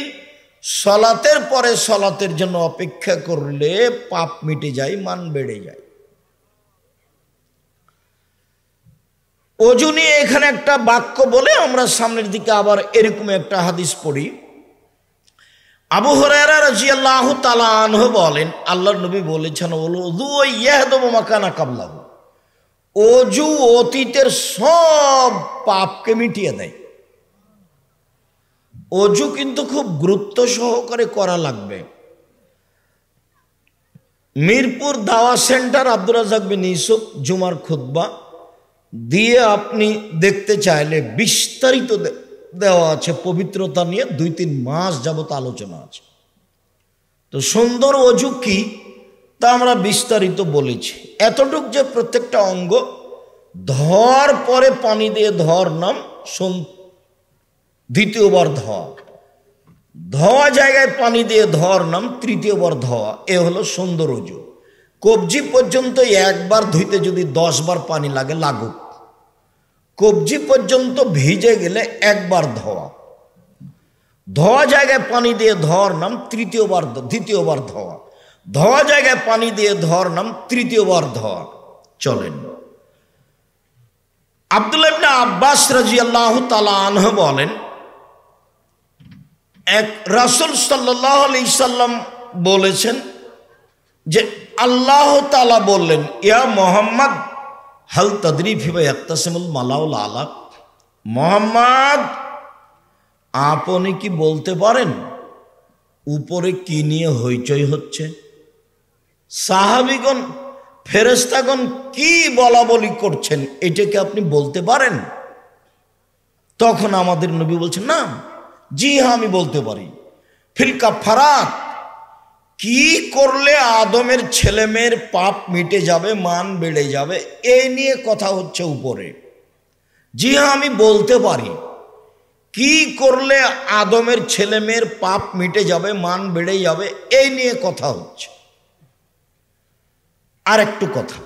সলাতের পরে সলাতের জন্য অপেক্ষা করলে পাপ মিটে যায়, মান বেড়ে যায়। অজু নিয়ে এখানে একটা বাক্য বলে আমরা সামনের দিকে আবার এরকম একটা হাদিস পড়ি। আবু হুরায়রা রাদিয়াল্লাহু তাআলা আনহু বলেন, আল্লাহর নবী বলেছেন, ওযু ইয়াহদুমু মাকানা কাবলাহু, অজু অতীতের সব পাপকে মিটিয়ে দেয়। অজু কিন্তু খুব গুরুত্ব সহকারে করা লাগবে। মিরপুর দাওয়া সেন্টার আব্দুর রাজ্জাক বিন ইউসুফ জুমার খুতবা দিয়ে আপনি দেখতে চাইলে বিস্তারিত দেওয়া আছে পবিত্রতা নিয়ে, 2-3 মাস যাবত আলোচনা আছে। তো সুন্দর অজু কি তা আমরা বিস্তারিত বলেছি। এতটুক যে প্রত্যেকটা অঙ্গ ধর পরে পানি দিয়ে ধর নাম, দ্বিতীয়বার ধোয়া, ধোয়া জায়গায় পানি দিয়ে ধর নাম, তৃতীয়বার ধোয়া, এ হলো সুন্দর অজু। কবজি পর্যন্ত একবার ধুইতে যদি 10 বার পানি লাগে লাগুক, কবজি পর্যন্ত ভিজে গেলে একবার ধোয়া, ধোয়া জায়গায় পানি দিয়ে ধর নাম, দ্বিতীয়বার ধোয়া, ধোয়া জায়গায় পানি দিয়ে ধর নাম, তৃতীয়বার ধোয়া। চলেন, আব্দুল্লাহ ইবনে আব্বাস রাদিয়াল্লাহু তাআলা আনহু বলেন, এক রাসূল সাল্লাল্লাহু আলাইহি সাল্লাম বলেছেন যে আল্লাহ তাআলা বললেন, ইয়া মুহাম্মদ হাল তাদরি ফিমা ইয়াক্তাসিমুল মালাউল আলা, মুহাম্মদ আপনি কি বলতে পারেন উপরে কি নিয়ে হইচই হচ্ছে? সাহাবীগণ, ফেরেশতাগণ কি বলা বলি করছেন, এটাকে আপনি বলতে পারেন? তখন আমাদের নবী বলছেন, না, জি হ্যাঁ আমি বলতে পারি। ফিল কাফারাত, কি করলে আদমের ছেলে মেয়ের পাপ মিটে যাবে, মান বেড়ে যাবে, এই নিয়ে কথা হচ্ছে উপরে। জি হ্যাঁ আমি বলতে পারি, কি করলে আদমের ছেলে মেয়ের পাপ মিটে যাবে, মান বেড়ে যাবে, এই নিয়ে কথা হচ্ছে। আর একটু কথা,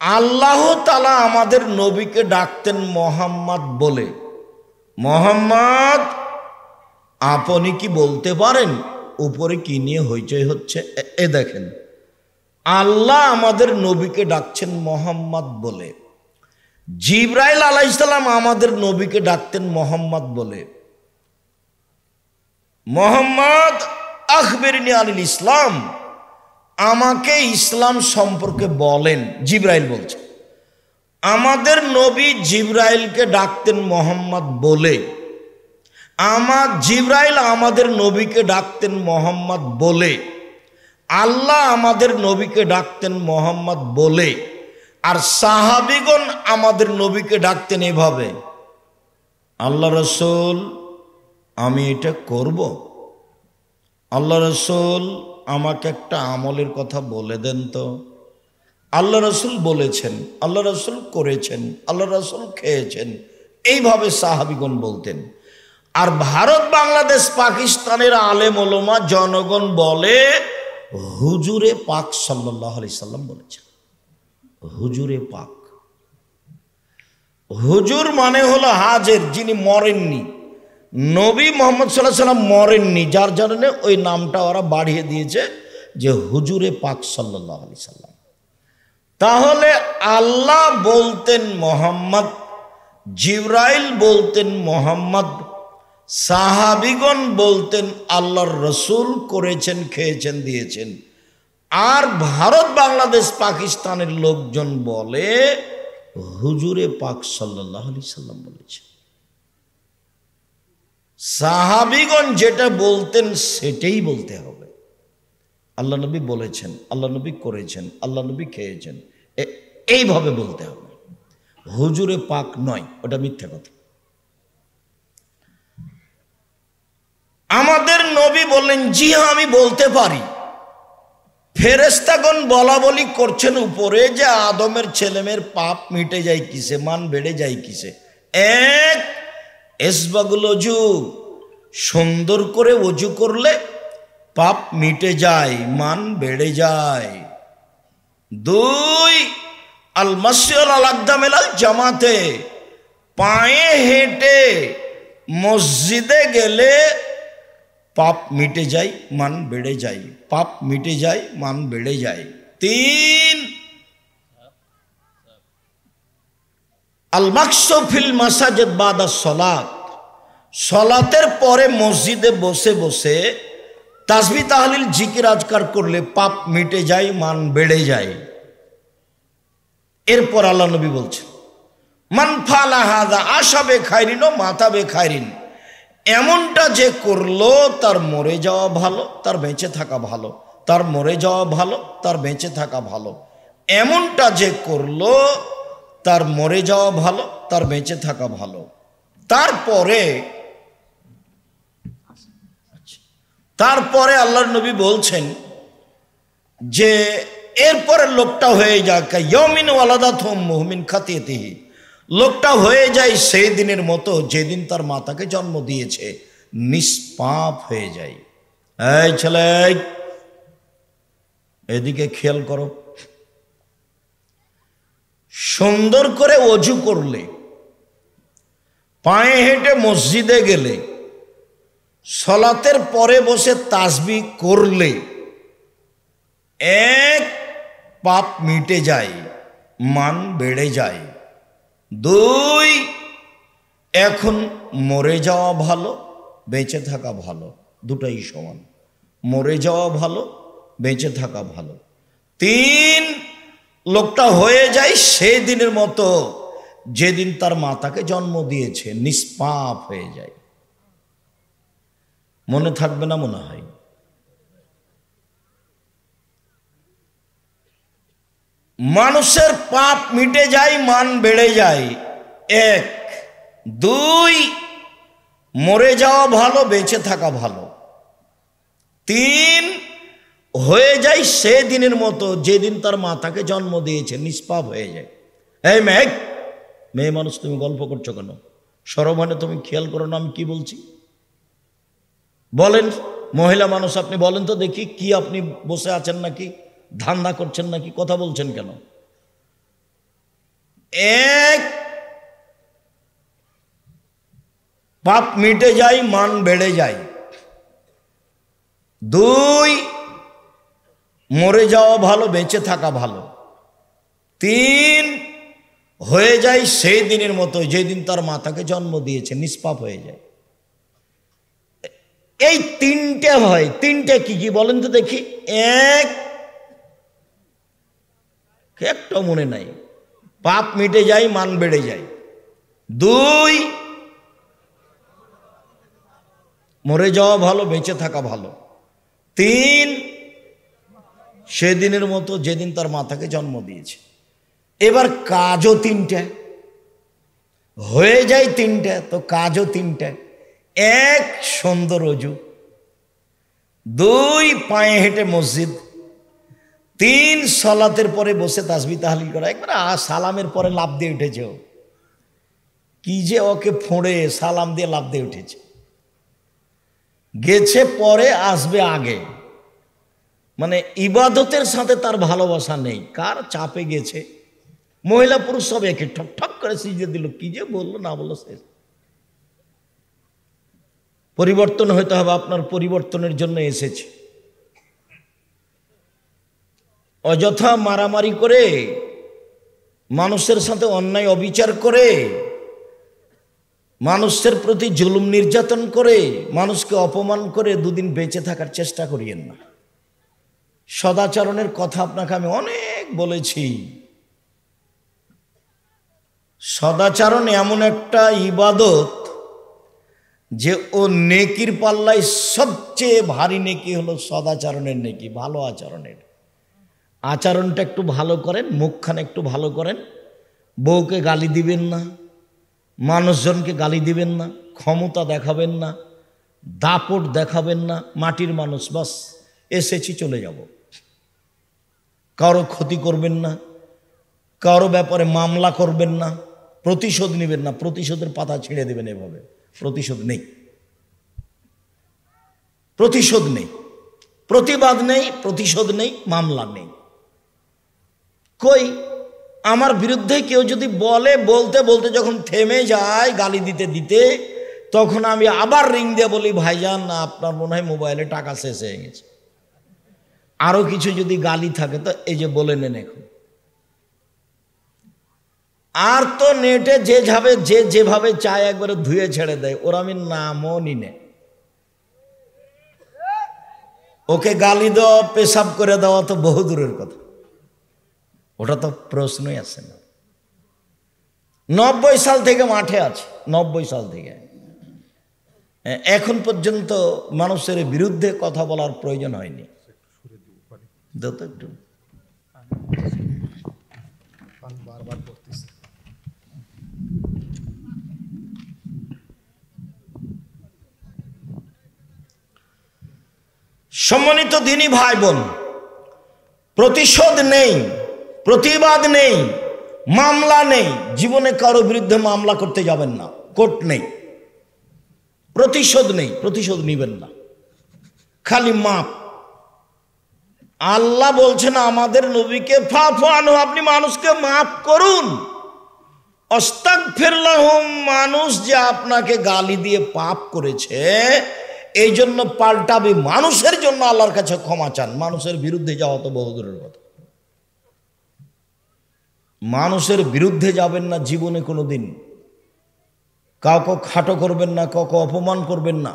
আল্লাহ তাআলা আমাদের নবীকে ডাকতেন মোহাম্মদ বলে। মোহাম্মদ আপনি কি বলতে পারেন উপরে কি নিয়ে হইচই হচ্ছে? এ দেখেন, আল্লাহ আমাদের নবীকে ডাকছেন মোহাম্মদ বলে। জিবরাইল আলাইহিস সালাম আমাদের নবীকে ডাকতেন মোহাম্মদ বলে। মোহাম্মদ আখবিরনি আনিল ইসলাম, আমাকে ইসলাম সম্পর্কে বলেন, জিবরাইল বলছে। আমাদের নবী জিবরাইলকে ডাকতেন মোহাম্মদ বলে। জিবরাইল আমাদের নবীকে ডাকতেন মোহাম্মদ বলে। আল্লাহ আমাদের নবীকে ডাকতেন মোহাম্মদ বলে। আর সাহাবীগণ আমাদের নবীকে ডাকতেন এভাবে, আল্লাহ রাসূল আমি এটা করব, আল্লাহ রাসূল আমাকে একটা আমলের কথা বলে দেন তো। আল্লাহ রাসূল বলেছেন, আল্লাহ রাসূল করেছেন, আল্লাহ রাসূল খেয়েছেন, এইভাবে সাহাবীগণ বলতেন। আর ভারত, বাংলাদেশ, পাকিস্তানের আলেম ওলামা জনগণ বলে হুজুরে পাক সাল্লাল্লাহু আলাইহি সাল্লাম বলেছেন। হুজুরে পাক, হুজুর মানে হলো হাজের, যিনি মরেননি। নবী মোহাম্মদ সাল্লাল্লাহু আলাইহি সাল্লাম মরেননি, যার জন্য ওই নামটা ওরা বাড়িয়ে দিয়েছে যে হুজুরে পাক সাল্লাল্লাহু আলাইহি সাল্লাম। তাহলে আল্লাহ বলতেন মোহাম্মদ, জিবরাইল বলতেন মোহাম্মদ, সাহাবিগণ বলতেন আল্লাহর রসুল, করেছেন, খেয়েছেন, দিয়েছেন। আর ভারত, বাংলাদেশ, পাকিস্তানের লোকজন বলে হুজুরে পাক সাল্লাল্লাহু আলাইহি সাল্লাম বলেছে। সাহাবিগণ যেটা বলতেন সেটাই বলতে হবে। আল্লাহ নবী বলেছেন, আল্লাহ নবী করেছেন, আল্লাহ নবী খেয়েছেন, এইভাবে বলতে হবে। হুজুরে পাক নয়, ওটা মিথ্যা কথা। আমাদের নবী বললেন, জি হ্যাঁ আমি বলতে পারি। ফেরেশতাগণ বলা বলি করছেন উপরে যে আদমের ছেলেমেয়ের পাপ মিটে যায় কিসে, মান বেড়ে যায় কিসে? এক, ইসবাগুল ওযু, সুন্দর করে ওযু করলে পাপ মিটে যায়, মান বেড়ে যায়। দুই, আল মাসিউল আল আকদামিল আল জামাতে, পায়ে হেঁটে মসজিদে গেলে পাপ মিটে যায়, মান বেড়ে যায়, পাপ মিটে যায়, মান বেড়ে যায়। তিন, আল মাকসু ফিল মাসাজিদ বাদা সলাত, সলাতের পরে মসজিদে বসে বসে তাসবিহ তাহলিল জিকির আজকার করলে পাপ মিটে যায়, মান বেড়ে যায়। এরপর আল্লাহ নবী বলছেন, মান ফালা হাযা আশা বে খায়রিন ও মাতা বে খায়রিন, এমনটা যে করলো তার মরে যাওয়া ভালো, তার বেঁচে থাকা ভালো, তার মরে যাওয়া ভালো, তার বেঁচে থাকা ভালো। এমনটা যে করলো তার মরে যাওয়া ভালো, তার বেঁচে থাকা ভালো। তারপরে আল্লাহর নবী বলছেন যে এরপরে লোকটা হয়ে যায় ইয়াউমিন ওয়ালাদাতহু উম্মুহু মিন খাতিয়াতিহি, লোকটা হয়ে যায় সেই দিনের মতো যেদিন তার মাতাকে জন্ম দিয়েছে, নিষ্পাপ হয়ে যায়। এই ছেলে, এদিকে খেয়াল করো। সুন্দর করে ওযু করলে, পায়ে হেঁটে মসজিদে গেলে, সলাতের পরে বসে তাসবিহ করলে এক, পাপ মিটে যায়, মান বেড়ে যায়। দুই, এখন মরে যাওয়া ভালো, বেঁচে থাকা ভালো, দুটাই সমান। মরে যাওয়া ভালো, বেঁচে থাকা ভালো। তিন, লোকটা হয়ে যায় সেই দিনের মতো যেদিন তার মাতাকে জন্ম দিয়েছে, নিষ্পাপ হয়ে যায়। মনে থাকবে না মনে হয়? মানুষের পাপ মিটে যায়, মান বেড়ে যায়, এক। দুই, মরে যাওয়া ভালো, বেঁচে থাকা ভালো। তিন, হয়ে যায় সে দিনের মতো যেদিন তার মাতাকে জন্ম দিয়েছে, নিষ্পাপ হয়ে যায়। এই মেয়ে মানুষ, তুমি গল্প করছো কেন? সরমানে তুমি খেয়াল করো না আমি কি বলছি? বলেন, মহিলা মানুষ আপনি বলেন তো দেখি, কি আপনি বসে আছেন নাকি, ধান্দা করছেন নাকি, কথা বলছেন কেন? এক, পাপ মিটে যায়, মান বেড়ে যায়। দুই, মরে যাওয়া ভালো, বেঁচে থাকা ভালো। তিন, হয়ে যায় সেই দিনের মতো যেদিন তার মাতাকে জন্ম দিয়েছে, নিষ্পাপ হয়ে যায়। এই তিনটে হয়। তিনটে কি কি বলেন তো দেখি? এক, একটা মনে নাই, পাপ মিটে যায়, মান বেড়ে যায়। দুই, মরে যাওয়া ভালো, বেঁচে থাকা ভালো। তিন, সেদিনের মতো যেদিন তার মাতাকে জন্ম দিয়েছে। এবার কাজও তিনটা, হয়ে যায় তিনটা, তো কাজও তিনটা। এক, সুন্দর ওযু। দুই, পায়ে হেঁটে মসজিদ। তিন, সলাতের পরে বসে তাসবিহ তাহলিল করা। একবার সালামের পরে লাফ দিয়ে উঠেছে ও, কি যে ওকে ফোঁড়ে, সালাম দিয়ে লাফ দিয়ে উঠেছে। গেছে পরে, আসবে আগে। মানে ইবাদতের সাথে তার ভালোবাসা নেই, কার চাপে গেছে, মহিলা পুরুষ সব একে ঠক ঠক করে সিজদা দিল। কি যে বললো না বললো শেষ। পরিবর্তন হতে হবে, আপনার পরিবর্তনের জন্য এসেছে। অযথা মারামারি করে, মানুষের সাথে অন্যায় অবিচার করে, মানুষের প্রতি জুলুম নির্যাতন করে, মানুষকে অপমান করে দুদিন বেঁচে থাকার চেষ্টা করিয়েন না। সদাচরণের কথা আপনাকে আমি অনেক বলেছি। সদাচরণ এমন একটা ইবাদত যে ও নেকির পাল্লায় সবচেয়ে ভারী নেকি হলো সদাচরণের নেকি, ভালো আচরণের। আচরণটা একটু ভালো করেন, মুখখানে একটু ভালো করেন, বউকে গালি দিবেন না, মানুষজনকে গালি দিবেন না, ক্ষমতা দেখাবেন না, দাপট দেখাবেন না। মাটির মানুষ, বাস এসেছি চলে যাব। কারো ক্ষতি করবেন না, কারো ব্যাপারে মামলা করবেন না, প্রতিশোধ নেবেন না, প্রতিশোধের পাতা ছিঁড়ে দেবেন। এভাবে প্রতিশোধ নেই, প্রতিশোধ নেই, প্রতিবাদ নেই, প্রতিশোধ নেই, মামলা নেই। কই আমার বিরুদ্ধে কেউ যদি বলে, বলতে বলতে যখন থেমে যায় গালি দিতে দিতে, তখন আমি আবার রিং দিয়ে বলি, ভাইজান না আপনার মনে হয় মোবাইলে টাকা শেষ হয়ে গেছে। আরো কিছু যদি গালি থাকে তো এই যে বলে নেন এখন। আর তো নেটে যে যেভাবে চায় একবারে ধুয়ে ছেড়ে দেয়, ওরা আমি নামও নিনে। ওকে গালি দেওয়া, পেশাব করে দেওয়া তো বহু দূরের কথা, ওটা তো প্রশ্নই আসে না। 90 সাল থেকে মাঠে আছে, 90 সাল থেকে এখন পর্যন্ত মানুষের বিরুদ্ধে কথা বলার প্রয়োজন হয়নি। একটু সম্মানিত দিনী ভাই বোন, প্রতিশোধ নেই, প্রতিবাদ নেই, মামলা নেই। জীবনে কারো বিরুদ্ধে মামলা করতে যাবেন না, কোর্ট নেই। প্রতিশোধ নেই, প্রতিশোধ নিবেন না, খালি মাপ। আল্লাহ বলছেন আমাদের নবীকে, ফাফু আনহু, আপনি মানুষকে মাফ করুন। আস্তাগফিরলাহুম, মানুষ যে আপনাকে গালি দিয়ে পাপ করেছে এই জন্য পাল্টাবে, মানুষের জন্য আল্লাহর কাছে ক্ষমা চান। মানুষের বিরুদ্ধে যাওয়া তো বহুদূরের কথা। মানুষের বিরুদ্ধে যাবেন না জীবনে কোনো দিন। কাউকে খাটো করবেন না, কাউকে অপমান করবেন না,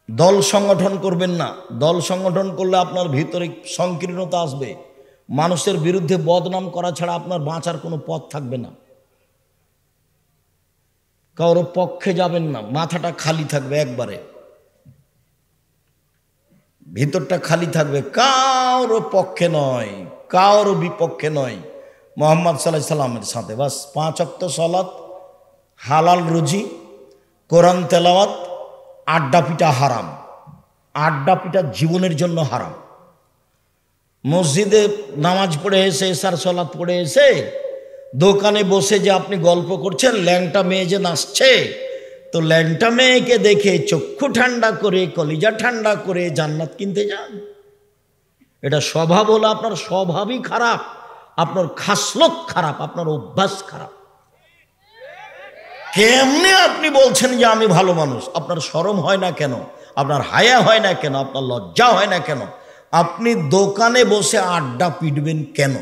দল সংগঠন করবেন না। দল সংগঠন করলে আপনার ভিতরে সংকীর্ণতা আসবে। মানুষের বিরুদ্ধে বদনাম করা ছাড়া আপনার বাঁচার কোনো পথ থাকবে না। কারো পক্ষে যাবেন না, মাথাটা খালি থাকবে, একবারে ভিতরটা খালি থাকবে, কারো পক্ষে নয়, কারো বিপক্ষে নয়, মুহাম্মদ সাল্লাল্লাহু আলাইহি সাল্লামের সাথে। বাস 5 ওয়াক্ত সালাত, হালাল রুজি, কোরআন তেলাওয়াত, আড্ডা পিটা হারাম। আড্ডা পিটা জীবনের জন্য হারাম। মসজিদে নামাজ পড়ে এসে, এশার সালাত পড়ে এসে দোকানে বসে যে আপনি গল্প করছেন, ল্যাংটা মেয়ে যে নাচছে, তো ল্যাংটা মেয়েকে দেখে চক্ষু ঠান্ডা করে, কলিজা ঠান্ডা করে জান্নাত কিনতে যান। এটা স্বভাব হলো আপনার স্বভাবই খারাপ, আপনার খাসলত খারাপ, আপনার অভ্যাস খারাপ। কেমনে আপনি বলছেন যে আমি ভালো মানুষ? আপনার শরম হয় না কেন? আপনার হায়া হয় না কেন? আপনার লজ্জা হয় না কেন? আপনি দোকানে বসে আড্ডা পিটবেন কেন?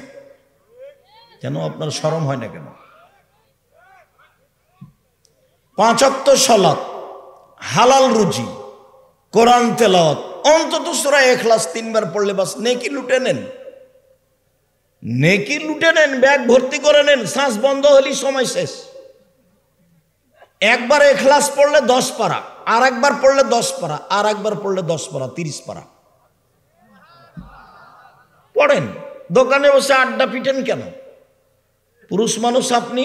কেন আপনার শরম হয় না কেন? 5 ওয়াক্ত সালাত, হালাল রুজি, কোরআন তেলাওয়াত, অন্তত সূরা ইখলাস 3 বার পড়লে বাস নেকি লুটে নেন। নেকি লুটে নেন, ব্যাগ ভর্তি করে নেন, শ্বাস বন্ধ হলেই সময় শেষ। একবার ইখলাস পড়লে 10 পারা, আর একবার পড়লে 10 পারা, আর একবার পড়লে 10 পারা, 30 পারা পড়েন। দোকানে বসে আড্ডা পিটেন কেন? পুরুষ মানুষ আপনি,